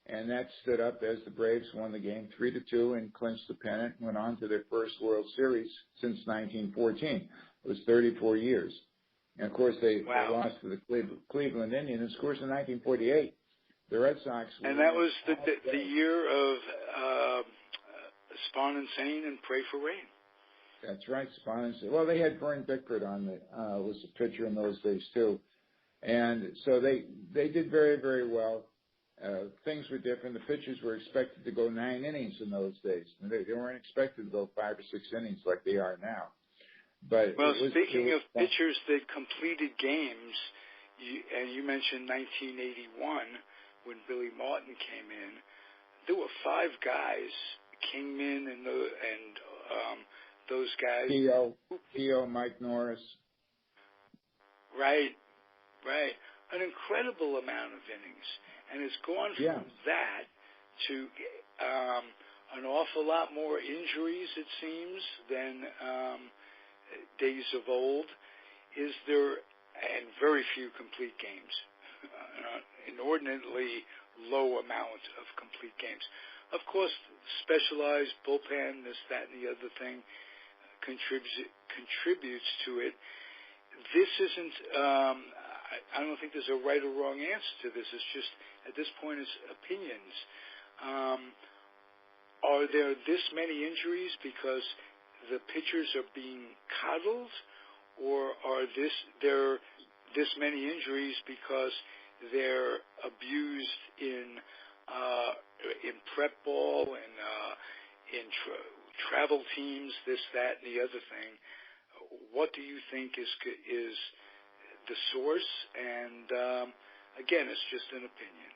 Speaker 4: and that stood up as the Braves won the game 3-2 and clinched the pennant and went on to their first World Series since 1914. It was 34 years. And, of course, they lost to the Cleveland Indians. Of course, in 1948, the Red Sox...
Speaker 1: And that was the year of Spahn and Sane and Pray for Rain.
Speaker 4: That's right, Spahn and Sane. Well, they had Vern Bickford on was the pitcher in those days, too. And so they did very, very well. Things were different. The pitchers were expected to go 9 innings in those days. They weren't expected to go 5 or 6 innings like they are now. But
Speaker 1: speaking of pitchers that completed games, you mentioned 1981 when Billy Martin came in. There were 5 guys, Kingman and those guys.
Speaker 4: Theo, Mike Norris.
Speaker 1: Right. An incredible amount of innings. And it's gone from that to an awful lot more injuries, it seems, than days of old. Is there, and very few complete games, inordinately low amount of complete games. Of course, specialized bullpen, this, that, and the other thing contributes to it. This isn't, I don't think there's a right or wrong answer to this. It's just, at this point, it's opinions. Are there this many injuries because the pitchers are being coddled, or are there this many injuries because they're abused in prep ball and in travel teams, this, that, and the other thing? What do you think is the source? And again, it's just an opinion.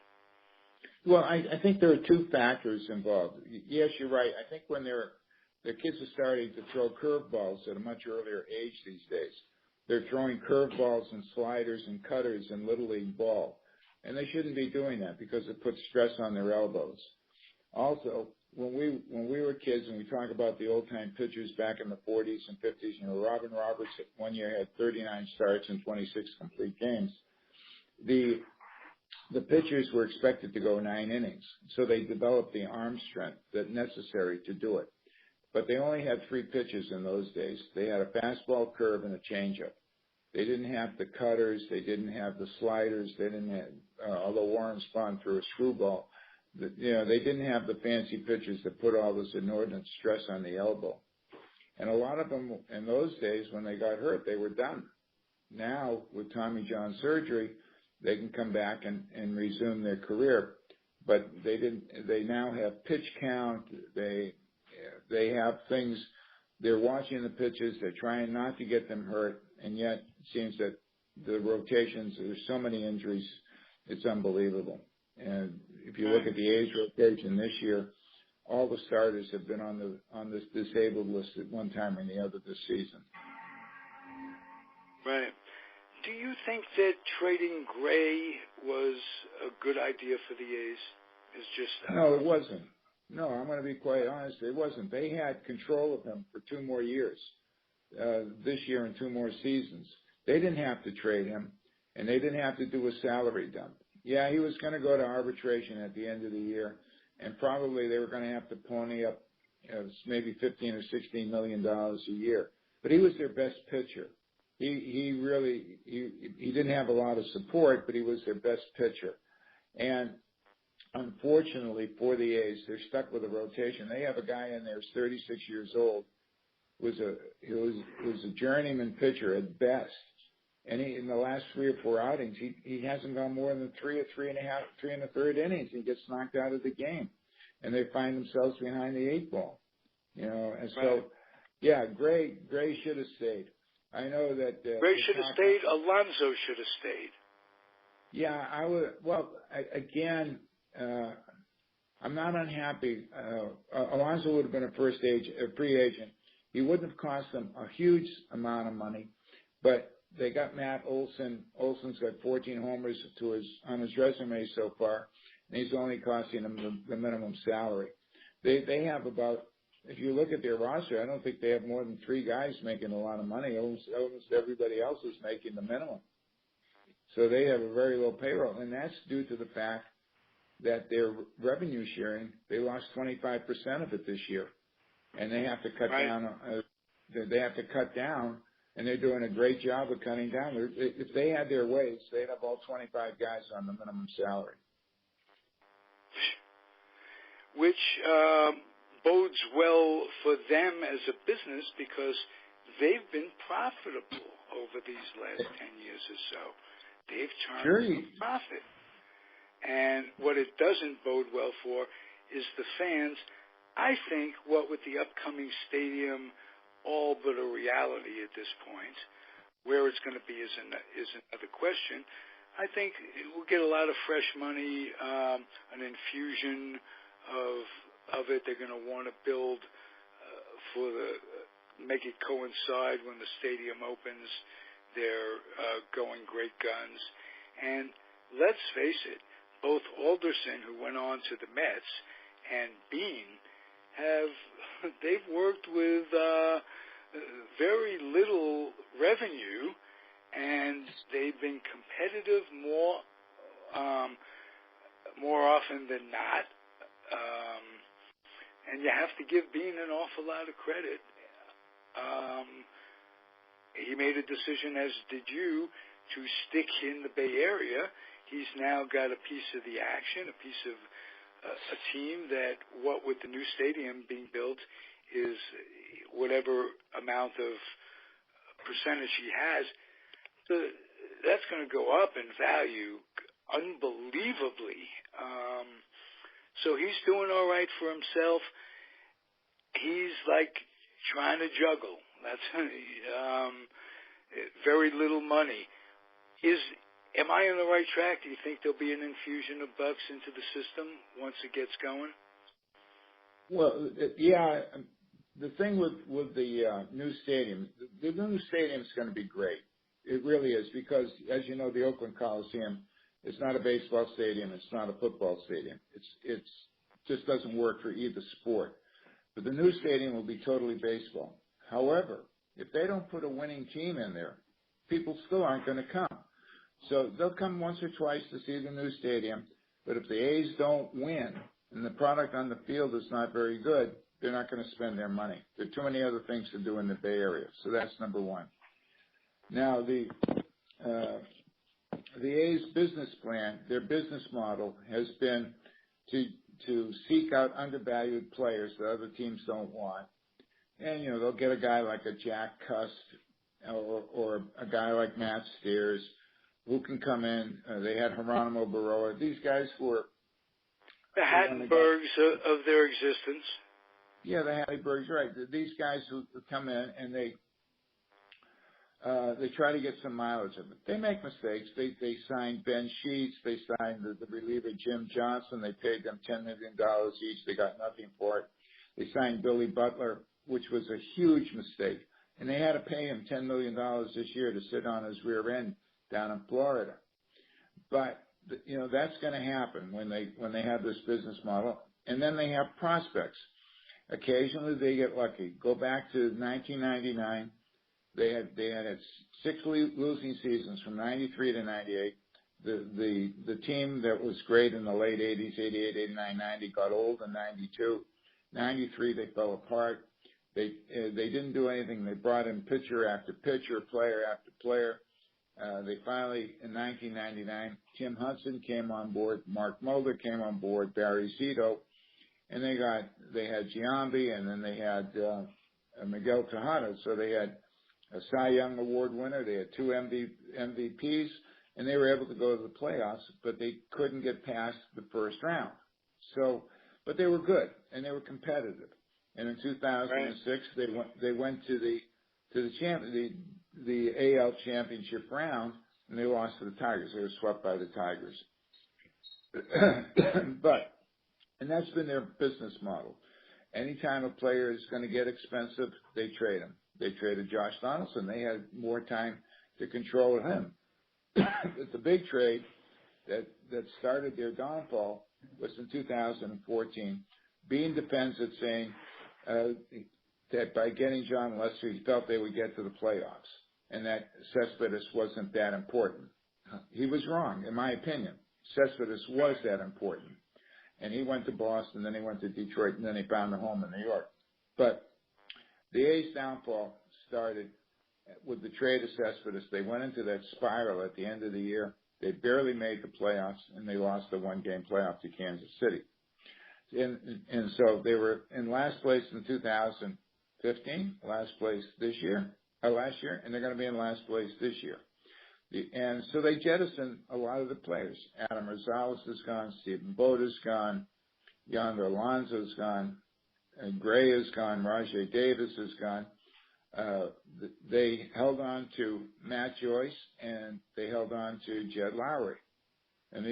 Speaker 4: Well, I think there are 2 factors involved. Yes, you're right. I think when the kids are starting to throw curveballs at a much earlier age these days. They're throwing curveballs and sliders and cutters in Little League ball. And they shouldn't be doing that because it puts stress on their elbows. Also, when we were kids and we talk about the old-time pitchers back in the 40s and 50s, Robin Roberts one year had 39 starts and 26 complete games. The pitchers were expected to go 9 innings, so they developed the arm strength that's necessary to do it. But they only had 3 pitches in those days. They had a fastball, curve, and a changeup. They didn't have the cutters. They didn't have the sliders. They didn't have, although Warren Spahn threw a screwball, they didn't have the fancy pitchers that put all this inordinate stress on the elbow. And a lot of them in those days, when they got hurt, they were done. Now, with Tommy John surgery, they can come back and resume their career. But they now have pitch count. They have things. They're watching the pitches. They're trying not to get them hurt. And yet, it seems that the rotations, there's so many injuries, it's unbelievable. And if you look at the age rotation this year, all the starters have been on this disabled list at one time or the other this season.
Speaker 1: Right. Do you think that trading Gray was a good idea for the A's?
Speaker 4: No, it wasn't. No, I'm going to be quite honest. It wasn't. They had control of him for 2 more years, this year and 2 more seasons. They didn't have to trade him, and they didn't have to do a salary dump. Yeah, he was going to go to arbitration at the end of the year, and probably they were going to have to pony up maybe $15 or $16 million a year. But he was their best pitcher. He didn't have a lot of support, but he was their best pitcher. And unfortunately for the A's, they're stuck with a rotation. They have a guy in there who's 36 years old, he was a journeyman pitcher at best. And in the last 3 or 4 outings, he hasn't gone more than 3 or 3 1/3 innings. He gets knocked out of the game, and they find themselves behind the 8 ball. And so, yeah, Gray should have stayed. I know that
Speaker 1: Gray should have stayed. Alonso should have stayed.
Speaker 4: Yeah, I would. Well, again, I'm not unhappy. Alonso would have been a free agent. He wouldn't have cost them a huge amount of money, but they got Matt Olson. Olson's got 14 homers on his resume so far, and he's only costing them the minimum salary. They have about, if you look at their roster, I don't think they have more than 3 guys making a lot of money. Almost everybody else is making the minimum. So they have a very low payroll, and that's due to the fact that their revenue sharing, they lost 25% of it this year, and they have to cut down. They have to cut down, and they're doing a great job of cutting down. If they had their ways, they'd have all 25 guys on the minimum salary.
Speaker 1: Which bodes well for them as a business because they've been profitable over these last 10 years or so. They've turned a profit. And what it doesn't bode well for is the fans. I think what with the upcoming stadium all but a reality at this point, where it's going to be is another question. I think it will get a lot of fresh money, an infusion of it. They're going to want to build make it coincide when the stadium opens. They're going great guns. And let's face it, both Alderson, who went on to the Mets, and Bean they've worked with very little revenue, and they've been competitive more often than not. And you have to give Bean an awful lot of credit. He made a decision, as did you, to stick in the Bay Area. He's now got a piece of the action, a piece of a team that, what with the new stadium being built, is whatever amount of percentage he has, that's going to go up in value unbelievably. So he's doing all right for himself. He's like trying to juggle. That's very little money. Am I on the right track? Do you think there'll be an infusion of bucks into the system once it gets going?
Speaker 4: Well, yeah. The thing with the new stadium, the new stadium is going to be great. It really is, because, as you know, the Oakland Coliseum, it's not a baseball stadium. It's not a football stadium. It's just doesn't work for either sport. But the new stadium will be totally baseball. However, if they don't put a winning team in there, people still aren't going to come. So they'll come once or twice to see the new stadium, but if the A's don't win and the product on the field is not very good, they're not going to spend their money. There are too many other things to do in the Bay Area. So that's number one. Now, the A's business plan, their business model has been to seek out undervalued players that other teams don't want. And, they'll get a guy like a Jack Cust or a guy like Matt Steers who can come in. They had Geronimo Baroa. These guys were
Speaker 1: the Hattenbergs of their existence.
Speaker 4: Yeah, the Hattenbergs, right. These guys who come in and they try to get some mileage of it. They make mistakes. They signed Ben Sheets. They signed the reliever Jim Johnson. They paid them $10 million each. They got nothing for it. They signed Billy Butler, which was a huge mistake. And they had to pay him $10 million this year to sit on his rear end down in Florida. But, that's going to happen when they have this business model. And then they have prospects. Occasionally they get lucky. Go back to 1999. They had 6 losing seasons from 93 to 98. The team that was great in the late 80s, 88, 89, 90, got old in 92. 93, they fell apart. They didn't do anything. They brought in pitcher after pitcher, player after player. They finally, in 1999, Tim Hudson came on board, Mark Mulder came on board, Barry Zito, and they had Giambi, and then they had Miguel Tejada. So they had a Cy Young Award winner. They had 2 MVPs, and they were able to go to the playoffs, but they couldn't get past the first round. So, but they were good and they were competitive. And in 2006, they went to the AL championship round, and they lost to the Tigers. They were swept by the Tigers. And that's been their business model. Anytime a player is going to get expensive, they trade him. They traded Josh Donaldson. They had more time to control him. But the big trade that started their downfall was in 2014. Bean defends it, saying that by getting John Lester, he felt they would get to the playoffs, and that Cespedes wasn't that important. He was wrong, in my opinion. Cespedes was that important. And he went to Boston, then he went to Detroit, and then he found a home in New York. But the A's downfall started with the trade of Cespedes. They went into that spiral at the end of the year. They barely made the playoffs, and they lost the one-game playoff to Kansas City. And so they were in last place in 2015, last place last year, and they're going to be in last place this year. And so they jettisoned a lot of the players. Adam Rosales is gone, Stephen Boda's gone, Yonder Alonso's gone, Gray is gone, Rajay Davis is gone. They held on to Matt Joyce, and they held on to Jed Lowry. And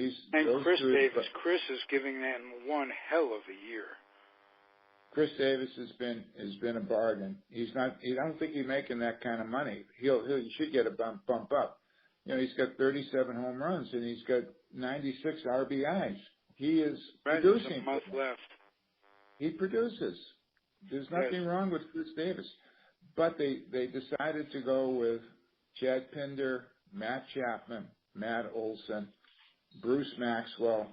Speaker 1: Chris Davis. Chris is giving them one hell of a year.
Speaker 4: Chris Davis has been a bargain. He's not. I don't think he's making that kind of money. He should get a bump up. You know, he's got 37 home runs and he's got 96 RBIs. He is producing.
Speaker 1: There's a month left.
Speaker 4: He produces. There's nothing wrong with Chris Davis. But they decided to go with Chad Pinder, Matt Chapman, Matt Olson, Bruce Maxwell.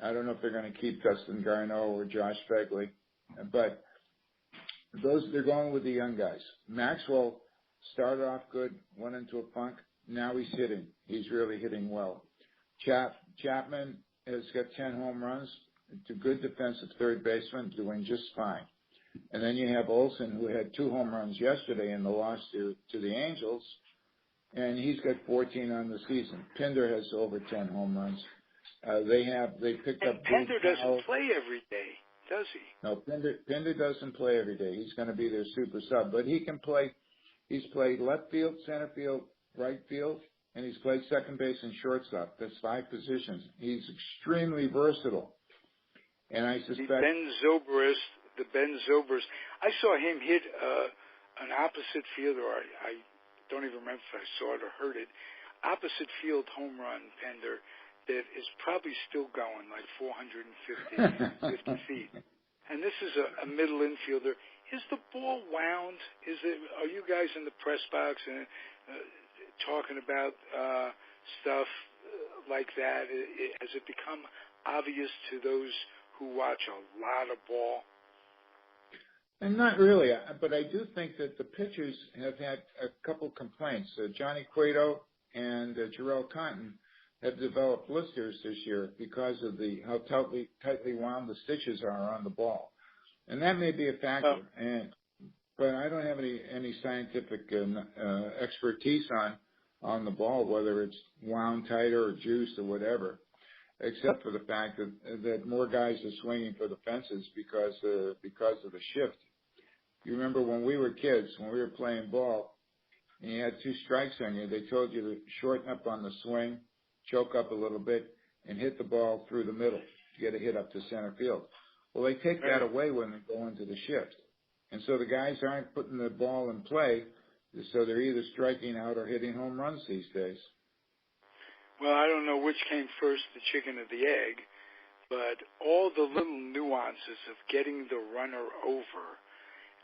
Speaker 4: I don't know if they're going to keep Dustin Garneau or Josh Begley, but they're going with the young guys. Maxwell started off good, went into a funk. Now he's hitting. He's really hitting well. Chapman has got 10 home runs. It's a good defensive third baseman, doing just fine. And then you have Olson, who had 2 home runs yesterday in the loss to the Angels, and he's got 14 on the season. Pinder has over 10 home runs. They picked up.
Speaker 1: Pinder doesn't play every day, does he?
Speaker 4: No, Pinder doesn't play every day. He's going to be their super sub, but he can play. He's played left field, center field, right field, and he's played second base and shortstop. That's 5 positions. He's extremely versatile. And I suspect
Speaker 1: the Ben Zobrist. I saw him hit an opposite field, or I don't even remember if I saw it or heard it, opposite field home run, Pender, that is probably still going, like 450 feet. And this is a middle infielder. Is the ball wound? Are you guys in the press box and talking about stuff like that? Has it become obvious to those who watch a lot of ball?
Speaker 4: And not really, but I do think that the pitchers have had a couple complaints. Johnny Cueto and Jarrell Cotton have developed blisters this year because of how tightly wound the stitches are on the ball, and that may be a factor. But I don't have any scientific expertise on the ball, whether it's wound tighter or juiced or whatever, except for the fact that more guys are swinging for the fences because of the shift. You remember when we were kids, when we were playing ball, and you had 2 strikes on you, they told you to shorten up on the swing, choke up a little bit, and hit the ball through the middle to get a hit up to center field. Well, they take that away when they go into the shift. And so the guys aren't putting the ball in play, so they're either striking out or hitting home runs these days.
Speaker 1: Well, I don't know which came first, the chicken or the egg, but all the little nuances of getting the runner over,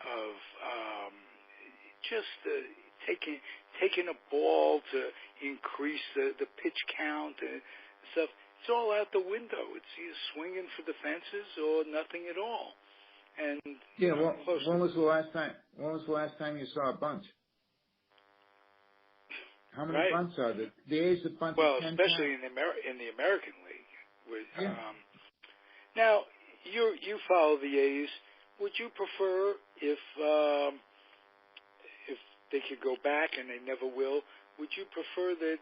Speaker 1: of just taking a ball to increase the pitch count and stuff, it's all out the window. It's either swinging for the fences or nothing at all. And
Speaker 4: when was the last time you saw a bunt? How many bunts are there? The A's have bunted 10
Speaker 1: especially
Speaker 4: times.
Speaker 1: in the American League. Now you follow the A's. Would you prefer if they could go back, and they never will? Would you prefer that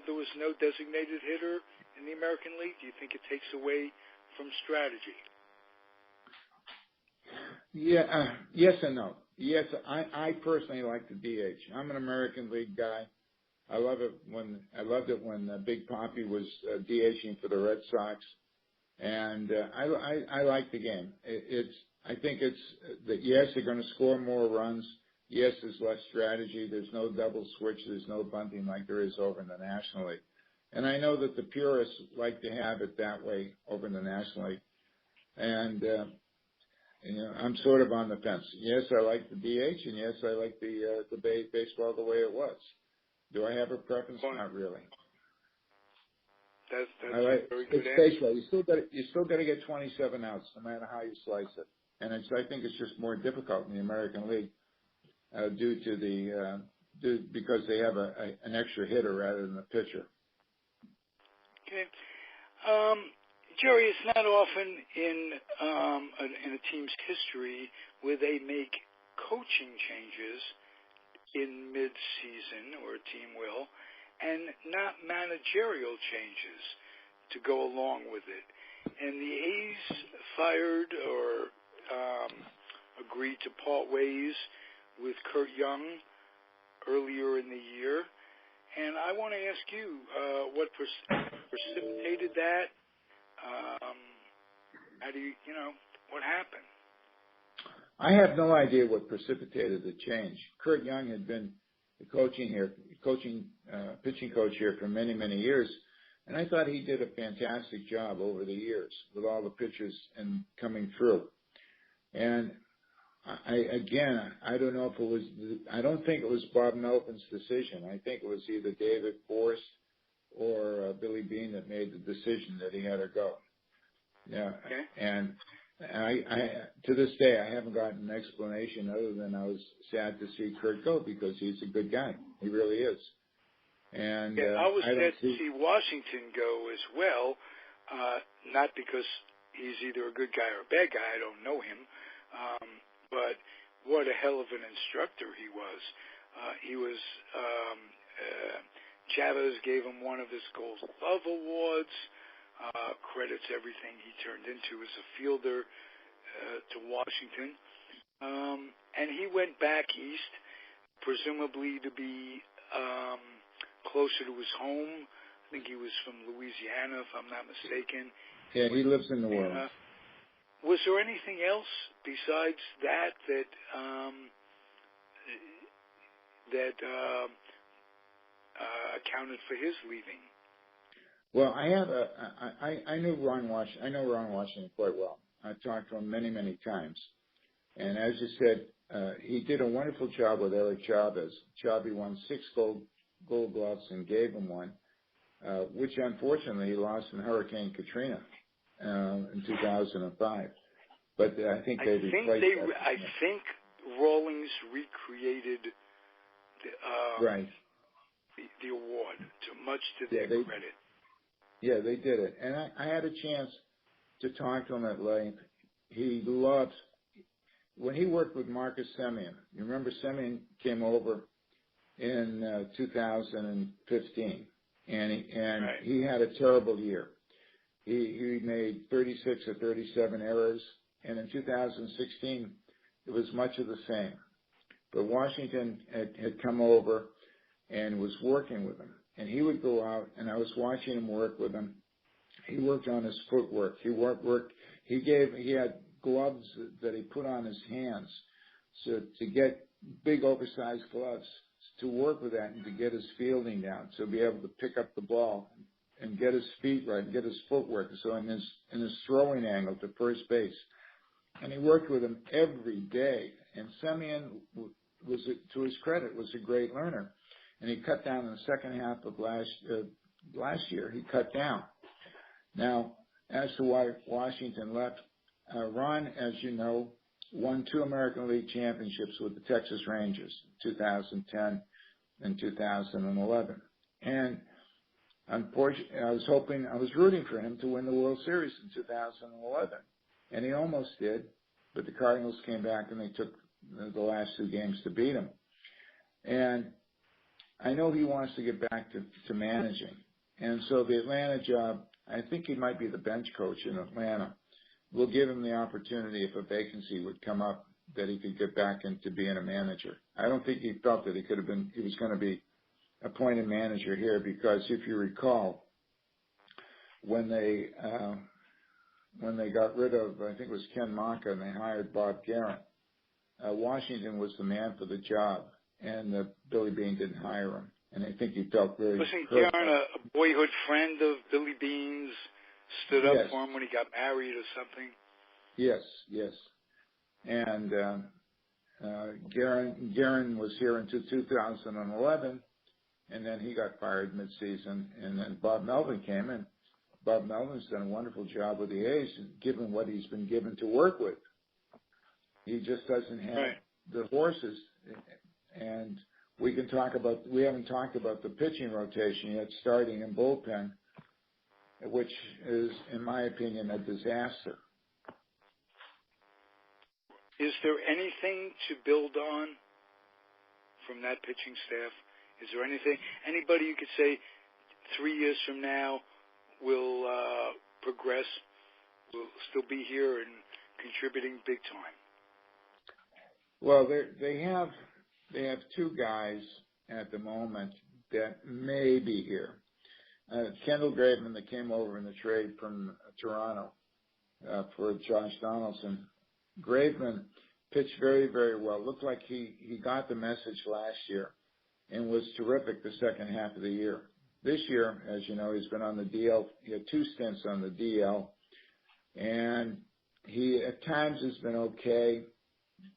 Speaker 1: there was no designated hitter in the American League? Do you think it takes away from strategy?
Speaker 4: Yeah, yes and no. Yes, I personally like the DH. I'm an American League guy. I loved it when Big Papi was DHing for the Red Sox, and I like the game. I think it's that yes, they're going to score more runs. Yes, there's less strategy. There's no double switch. There's no bunting like there is over in the National League. And I know that the purists like to have it that way over in the National League. And, I'm sort of on the fence. Yes, I like the DH, and yes, I like the baseball the way it was. Do I have a preference? Not really.
Speaker 1: That's
Speaker 4: very good
Speaker 1: answer.
Speaker 4: It's baseball. You still got to get 27 outs, no matter how you slice it. And I think it's just more difficult in the American League because they have an extra hitter rather than a pitcher.
Speaker 1: Okay. Jerry, it's not often in a team's history where they make coaching changes in mid-season, or a team will, and not managerial changes to go along with it. And the A's fired or agreed to part ways with Curt Young earlier in the year. And I want to ask you what precipitated that. How do you what happened?
Speaker 4: I have no idea what precipitated the change. Curt Young had been the pitching coach here for many, many years, and I thought he did a fantastic job over the years with all the pitchers and coming through. And I don't know if it was. I don't think it was Bob Melvin's decision. I think it was either David Forst or Billy Beane that made the decision that he had to go. Yeah,
Speaker 1: okay.
Speaker 4: And I to this day I haven't gotten an explanation other than I was sad to see Curt go because he's a good guy. He really is. And
Speaker 1: I was sad to see Washington go as well, not because he's either a good guy or a bad guy. I don't know him, but what a hell of an instructor he was. Chavez gave him one of his Gold Glove awards. Credits everything he turned into as a fielder to Washington. And he went back east, presumably to be closer to his home. I think he was from Louisiana, if I'm not mistaken.
Speaker 4: Yeah, he lives in the world.
Speaker 1: Was there anything else besides that accounted for his leaving?
Speaker 4: Well, I know Ron Washington quite well. I've talked to him many, many times. And as you said, he did a wonderful job with Eric Chavez. Chavez won 6 gold gloves and gave him one, which unfortunately he lost in Hurricane Katrina in 2005. But I think they replaced that.
Speaker 1: I think Rawlings recreated the award, much to their credit.
Speaker 4: Yeah, they did it. And I had a chance to talk to him at length. He loves, when he worked with Marcus Semien, you remember Semien came over in 2015, and he had a terrible year. He made 36 or 37 errors, and in 2016, it was much of the same. But Washington had come over and was working with him. And he would go out, and I was watching him work with him. He worked on his footwork. He had gloves that he put on his hands, so to get big oversized gloves to work with that and to get his fielding down, so be able to pick up the ball and get his feet right and get his footwork. So in his throwing angle to first base, and he worked with him every day. And Semien was, to his credit, was a great learner. And he cut down in the second half of last year. He cut down. Now, as to why Washington left, Ron, as you know, won 2 American League championships with the Texas Rangers, 2010 and 2011. And unfortunately, I was rooting for him to win the World Series in 2011, and he almost did. But the Cardinals came back and they took the last 2 games to beat him. And I know he wants to get back to managing. And so the Atlanta job, I think he might be the bench coach in Atlanta. We'll give him the opportunity if a vacancy would come up that he could get back into being a manager. I don't think he felt that he was going to be appointed manager here because if you recall, when they got rid of, I think it was Ken Monka, and they hired Bob Guerin, Washington was the man for the job, and Billy Beane didn't hire him. And I think he felt very
Speaker 1: Wasn't
Speaker 4: hurt.
Speaker 1: Darren a boyhood friend of Billy Beane's? Stood up for him when he got married or something?
Speaker 4: Yes. And Guerin was here until 2011, and then he got fired mid-season. And then Bob Melvin came in. Bob Melvin's done a wonderful job with the A's, given what he's been given to work with. He just doesn't have the horses. And we haven't talked about the pitching rotation yet, starting in bullpen, which is, in my opinion, a disaster.
Speaker 1: Is there anything to build on from that pitching staff? Is there anybody you could say 3 years from now will progress, will still be here and contributing big time?
Speaker 4: Well, they have two guys at the moment that may be here. Kendall Graveman, that came over in the trade from Toronto for Josh Donaldson. Graveman pitched very, very well. Looked like he got the message last year and was terrific the second half of the year. This year, as you know, he's been on the DL. He had 2 stints on the DL, and he at times has been okay,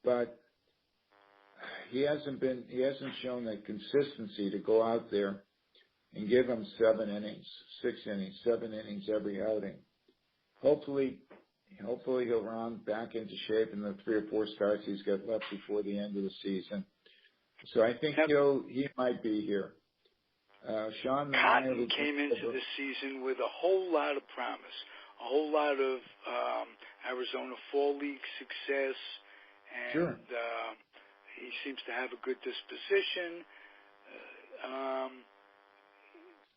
Speaker 4: but he hasn't shown that consistency to go out there and give him 7 innings, 6 innings, 7 innings every outing. Hopefully he'll round back into shape in the 3 or 4 starts he's got left before the end of the season. So I think he might be here. Sean
Speaker 1: Cotton came into the season with a whole lot of promise, a whole lot of Arizona Fall League success, and he seems to have a good disposition.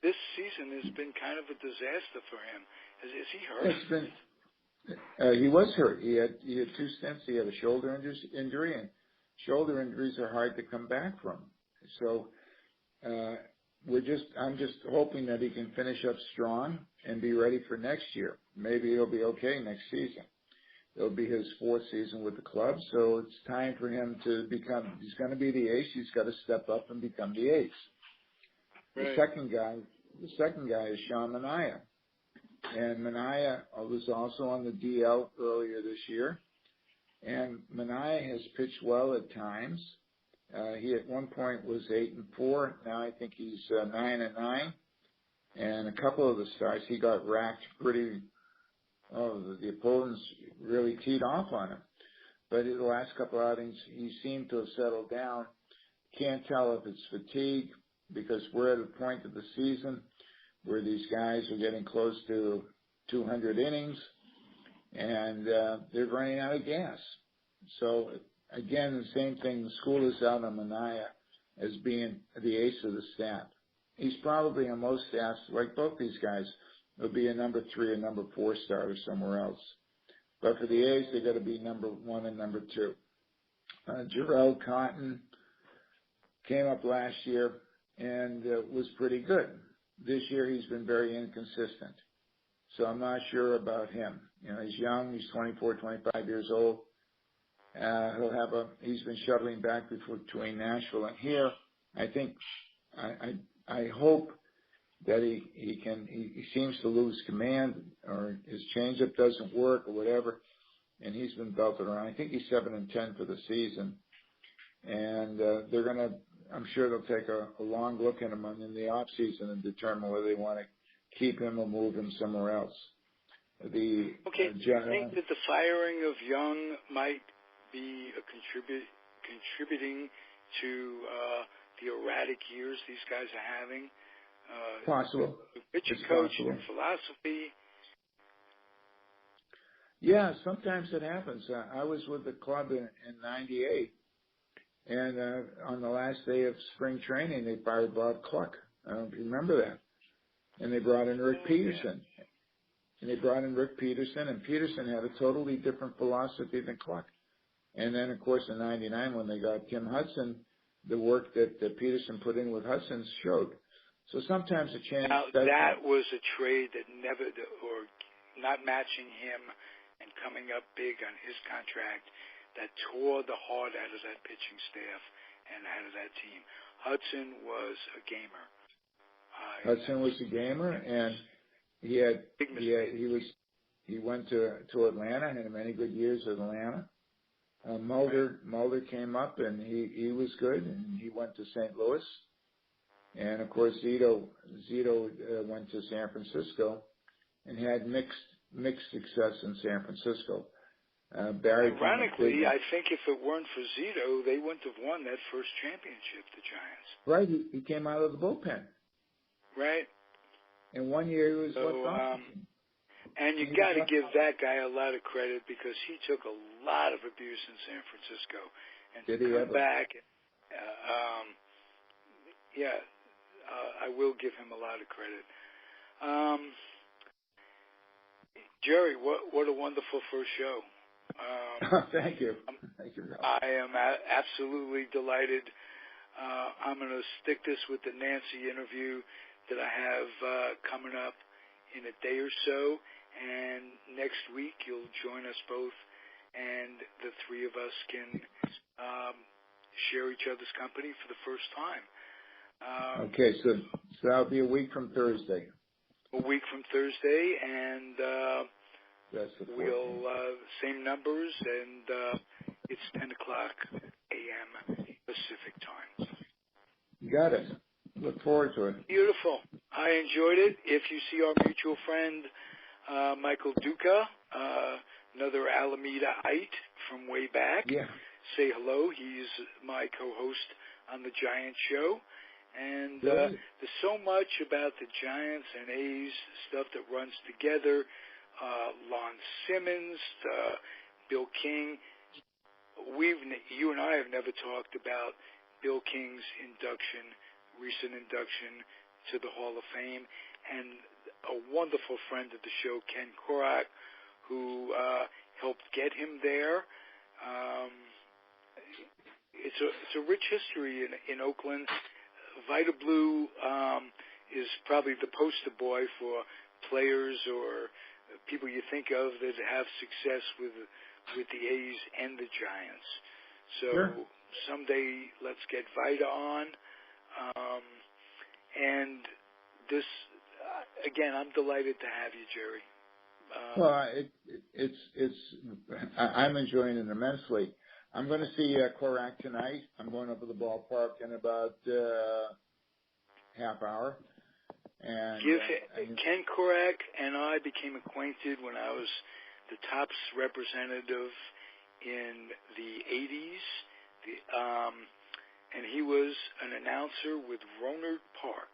Speaker 1: This season has been kind of a disaster for him. Is he hurt?
Speaker 4: He was hurt. He had 2 stints. He had a shoulder injury, and shoulder injuries are hard to come back from. So I'm just hoping that he can finish up strong and be ready for next year. Maybe he'll be okay next season. It'll be his 4th season with the club, so it's time for him to he's going to be the ace. He's got to step up and become the ace. Right. The second guy is Sean Manaea. And Manaea was also on the DL earlier this year. And Manaea has pitched well at times. He at one point was 8-4. Now I think he's 9-9. And a couple of the starts he got racked pretty. The opponents really teed off on him. But in the last couple outings, he seemed to have settled down. Can't tell if it's fatigue, because we're at a point of the season where these guys are getting close to 200 innings, and they're running out of gas. So, again, the same thing. The school is out on Manaea as being the ace of the staff. He's probably on most staffs, like both these guys, will be a number 3 or number 4 starter somewhere else. But for the A's, they got to be number 1 and number 2. Jarrell Cotton came up last year and was pretty good. This year, he's been very inconsistent. So I'm not sure about him. You know, he's young. He's 24, 25 years old. He's been shuttling back between Nashville and here. I hope that he seems to lose command, or his changeup doesn't work or whatever, and he's been belted around. I think he's 7-10 for the season, and I'm sure they'll take a long look at him in the off season and determine whether they want to keep him or move him somewhere else. Do you think
Speaker 1: that the firing of Young might be contributing to the erratic years these guys are having?
Speaker 4: Possible.
Speaker 1: Pitching coach and philosophy.
Speaker 4: Yeah, sometimes it happens. I was with the club in '98, and on the last day of spring training, they fired Bob Cluck. I don't know if you remember that. And they brought in Rick Peterson. And Peterson had a totally different philosophy than Cluck. And then, of course, in '99, when they got Tim Hudson, the work that Peterson put in with Hudson showed. So sometimes a change.
Speaker 1: Now, that was a trade that or not matching him and coming up big on his contract, that tore the heart out of that pitching staff and out of that team. Hudson was a gamer.
Speaker 4: Hudson was a gamer, and he went to Atlanta, had many good years at Atlanta. Mulder came up, and he was good, and he went to St. Louis. And of course, Zito went to San Francisco and had mixed success in San Francisco. Barry,
Speaker 1: ironically, I think if it weren't for Zito, they wouldn't have won that first championship, the Giants.
Speaker 4: Right, he came out of the bullpen.
Speaker 1: Right.
Speaker 4: And 1 year he was
Speaker 1: and you got to give that guy a lot of credit because he took a lot of abuse in San Francisco and
Speaker 4: did he
Speaker 1: come
Speaker 4: ever?
Speaker 1: back. I will give him a lot of credit. Jerry, what a wonderful first show.
Speaker 4: Thank you. Thank you, Ralph.
Speaker 1: I am absolutely delighted. I'm going to stick this with the Nancy interview that I have coming up in a day or so, and next week you'll join us both, and the three of us can share each other's company for the first time.
Speaker 4: Okay, so that'll be a week from Thursday.
Speaker 1: A week from Thursday, and
Speaker 4: that's the 14th.
Speaker 1: we'll same numbers, and it's 10 o'clock a.m. Pacific time.
Speaker 4: You got it. Look forward to it.
Speaker 1: Beautiful. I enjoyed it. If you see our mutual friend Michael Duca, another Alamedaite from way back, say hello. He's my co-host on the Giants show. And there's so much about the Giants and A's, stuff that runs together. Lon Simmons, Bill King. You and I have never talked about Bill King's recent induction to the Hall of Fame, and a wonderful friend of the show, Ken Kubiak, who helped get him there. It's a rich history in Oakland. Vita Blue is probably the poster boy for players or people you think of that have success with the A's and the Giants. So someday let's get Vita on. And this, again, I'm delighted to have you, Jerry.
Speaker 4: I'm enjoying it immensely. I'm going to see Kubiak tonight. I'm going up to the ballpark in about half hour. And
Speaker 1: Ken Kubiak and I became acquainted when I was the Topps representative in the 80s. And he was an announcer with Rohnert Park.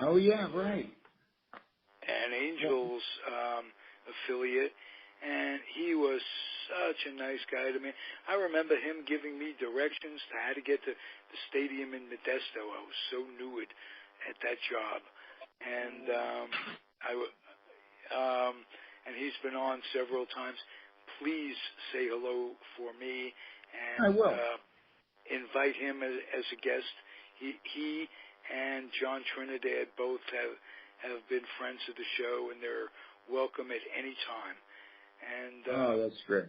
Speaker 4: Right.
Speaker 1: An Angels affiliate. And he was such a nice guy to me. I remember him giving me directions to how to get to the stadium in Modesto. I was so new at that job. And and he's been on several times. Please say hello for me. And
Speaker 4: I will.
Speaker 1: Invite him as a guest. He and John Trinidad both have been friends of the show, and they're welcome at any time. And
Speaker 4: that's great.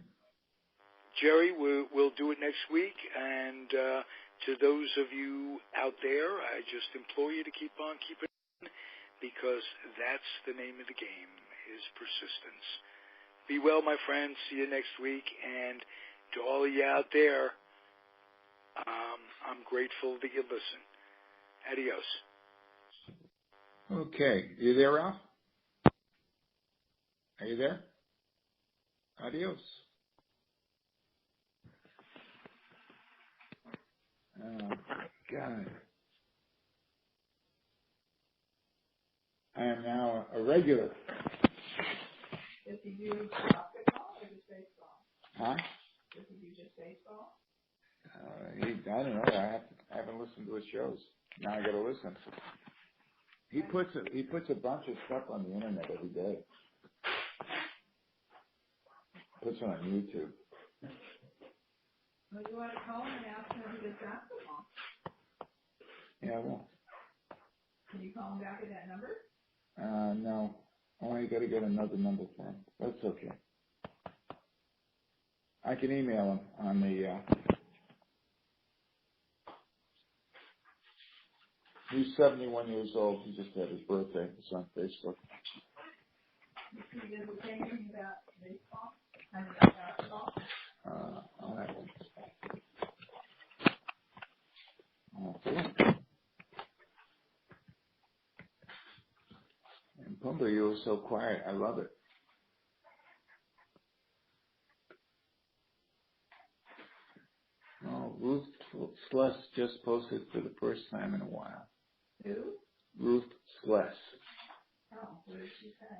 Speaker 1: Jerry, we'll do it next week. And to those of you out there, I just implore you to keep on keeping on, because that's the name of the game, is persistence. Be well, my friends. See you next week. And to all of you out there, I'm grateful that you listen. Adios.
Speaker 4: Okay. You there, Ralph? Are you there? Adios. Oh, God. I am now a regular.
Speaker 5: Does he do basketball or just baseball?
Speaker 4: Huh?
Speaker 5: Does he do just baseball?
Speaker 4: I don't know. I haven't listened to his shows. Now I got to listen. He puts a bunch of stuff on the internet every day. Puts it on YouTube.
Speaker 5: Well, you want to call him and ask him if he does basketball?
Speaker 4: Yeah, I will.
Speaker 5: Can you call him back at that number?
Speaker 4: No. Oh, I got to get another number for him. That's okay. I can email him on the. He's 71 years old. He just had his birthday. It's on Facebook.
Speaker 5: Is he entertaining about baseball? And about basketball?
Speaker 4: I'll have him. Okay. And Pumba, you were so quiet. I love it. Oh, Ruth Sless just posted for the first time in a while.
Speaker 5: Who?
Speaker 4: Ruth Sless.
Speaker 5: Oh, what did she say?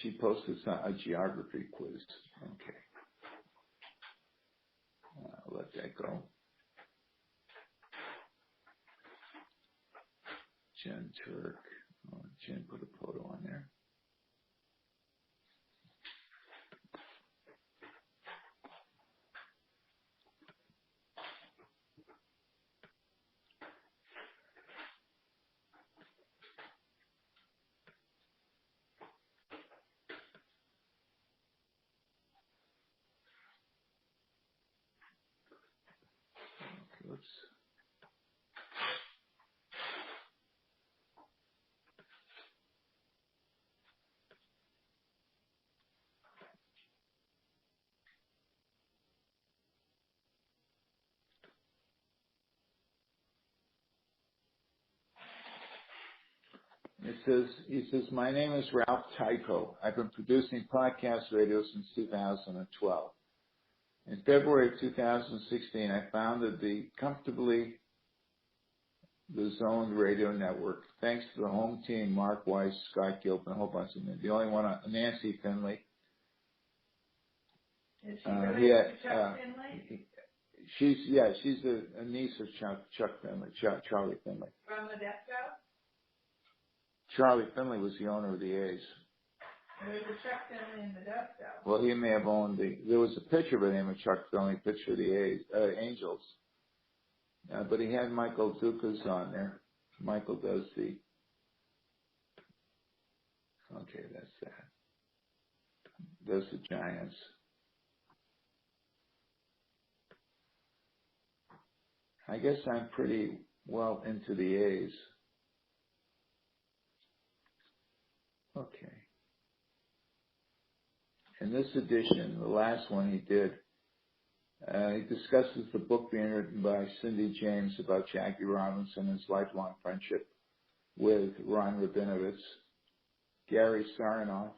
Speaker 4: She posted a geography quiz. Okay. I'll let that go. Jen Turk. Oh, Jen put a photo on there. Oops. He says, my name is Ralph Tyko. I've been producing podcast radio since 2012. In February of 2016, I founded the Zoned Radio Network, thanks to the home team, Mark Weiss, Scott Gilpin, a whole bunch of them. The only one, Nancy Finley.
Speaker 5: Is she related to Chuck Finley?
Speaker 4: She's a niece of Chuck Finley, Charlie Finley.
Speaker 5: From the Death Show?
Speaker 4: Charlie Finley was the owner of the A's.
Speaker 5: There's a Chuck Finley in the Death Show.
Speaker 4: Well, he may have owned there was a picture by the name of Chuck Finley, picture of the A's, Angels. But he had Michael Dukas on there. Michael does okay, that's that. Does the Giants. I guess I'm pretty well into the A's. Okay. In this edition, the last one he did, he discusses the book being written by Cindy James about Jackie Robinson and his lifelong friendship with Ron Rabinowitz. Gary Sarnoff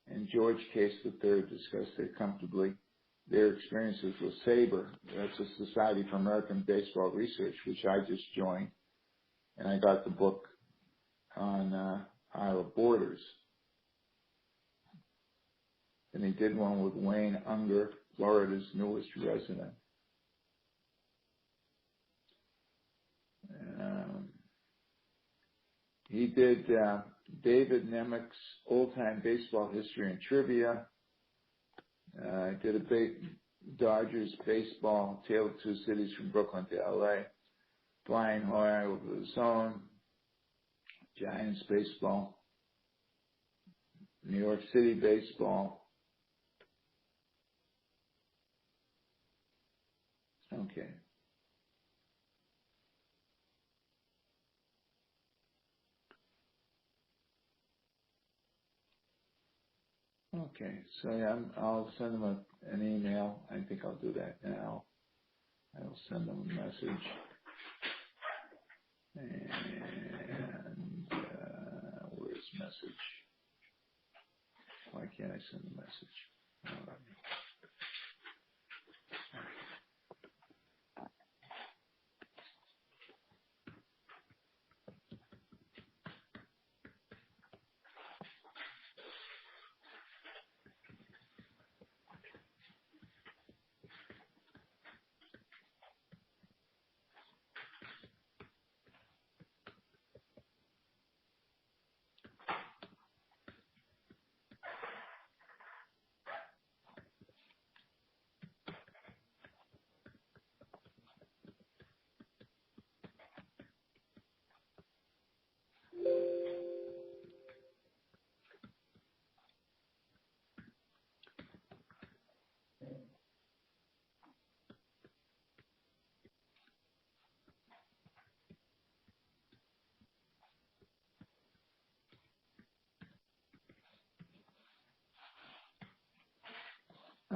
Speaker 4: and George Case III discussed their experiences with SABRE. That's a Society for American Baseball Research, which I just joined, and I got the book on Iowa Borders. And he did one with Wayne Unger, Florida's newest resident. He did David Nemec's Old-Time Baseball History and Trivia. Did a Dodgers baseball, Tale of Two Cities from Brooklyn to L.A., Flying High over the Zone, Giants baseball, New York City baseball. Okay. Okay, so yeah, I'll send them an email. I think I'll do that now. I'll send them a message. And where's message? Why can't I send a message? All right.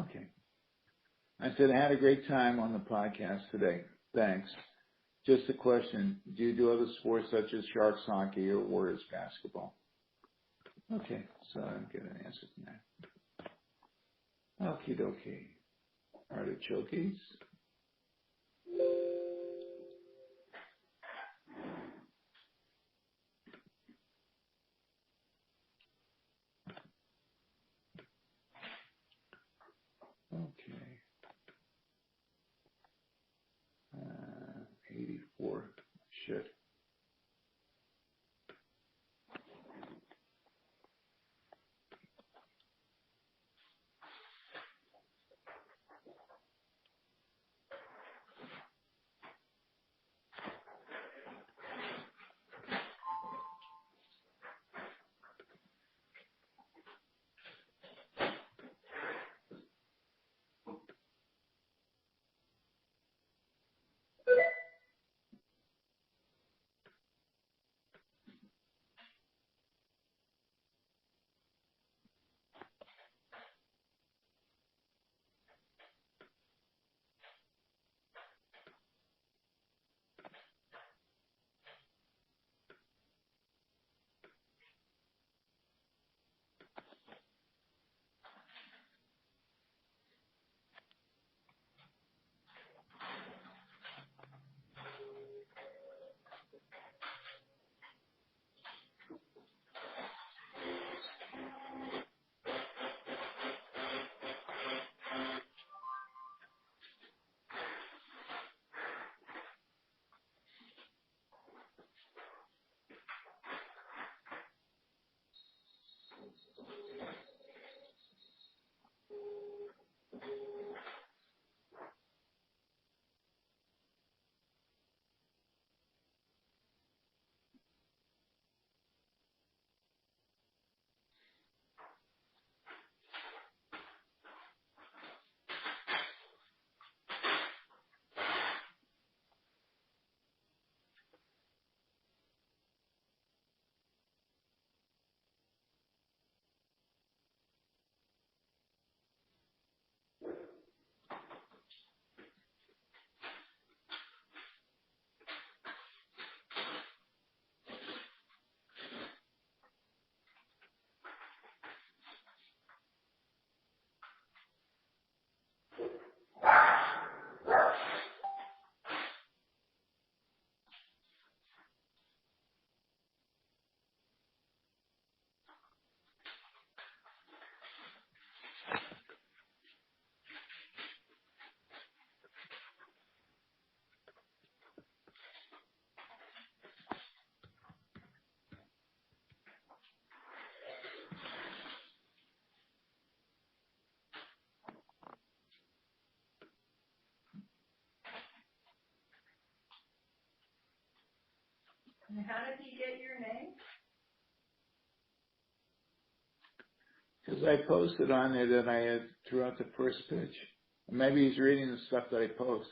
Speaker 4: Okay. I said I had a great time on the podcast today. Thanks. Just a question. Do you do other sports such as Sharks hockey or Warriors basketball? Okay. So I don't get an answer from that. Okie dokie. Artichokes. Okay. 84. Shit.
Speaker 5: And how did he get your name?
Speaker 4: Because I posted on there that I had threw out the first pitch. Maybe he's reading the stuff that I post.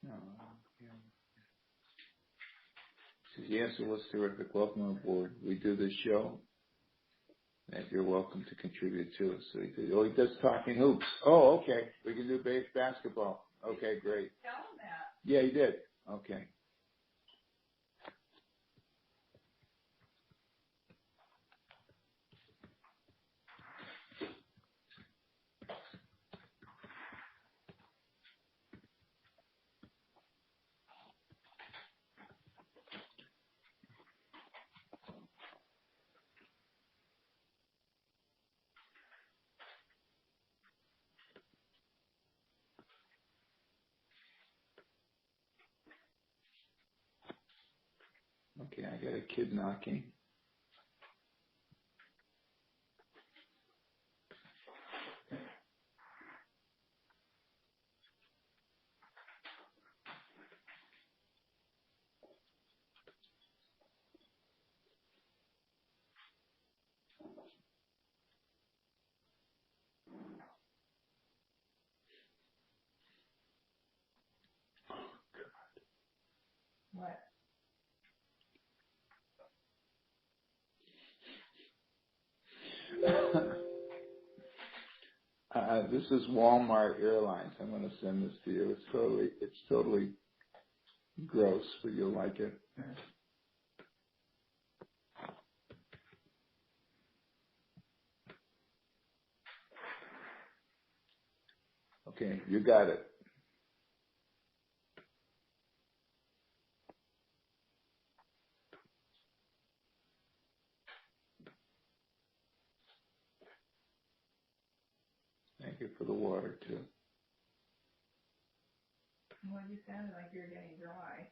Speaker 4: Oh, yeah. Says, yes, it was terrific. Welcome aboard. We do this show, and you're welcome to contribute to it. So he does talking hoops. Oh, okay. We can do base basketball. Okay, great.
Speaker 5: Tell him that.
Speaker 4: Yeah, he did. Okay. Okay, I got a kid knocking.
Speaker 5: What?
Speaker 4: This is Walmart Airlines. I'm going to send this to you. It's totally gross, but you'll like it. Okay, you got it. Thank you for the water, too.
Speaker 5: Well, you sounded like you're getting dry.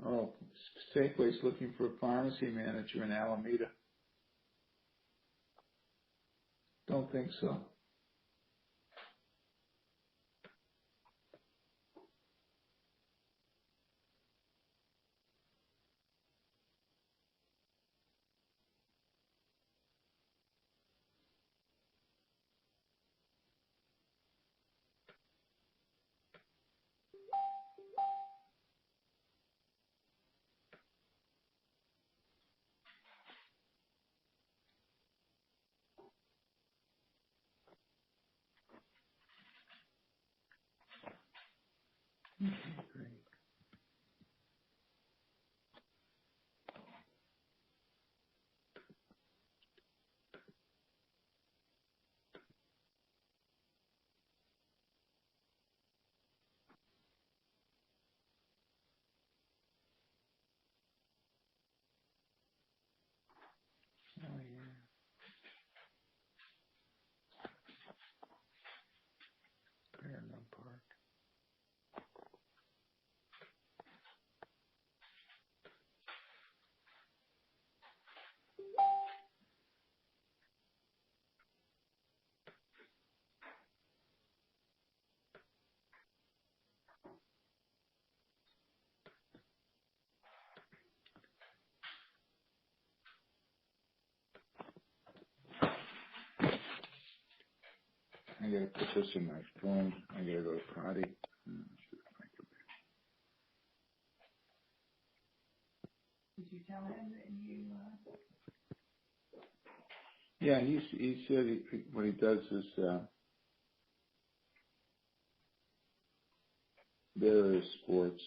Speaker 4: Oh, Safeway's looking for a pharmacy manager in Alameda. Don't think so. Oh, yeah. Fairmount Park. I gotta put this in my phone. I gotta go to potty.
Speaker 5: Did you tell him that you,
Speaker 4: Yeah, he said what he does is various sports.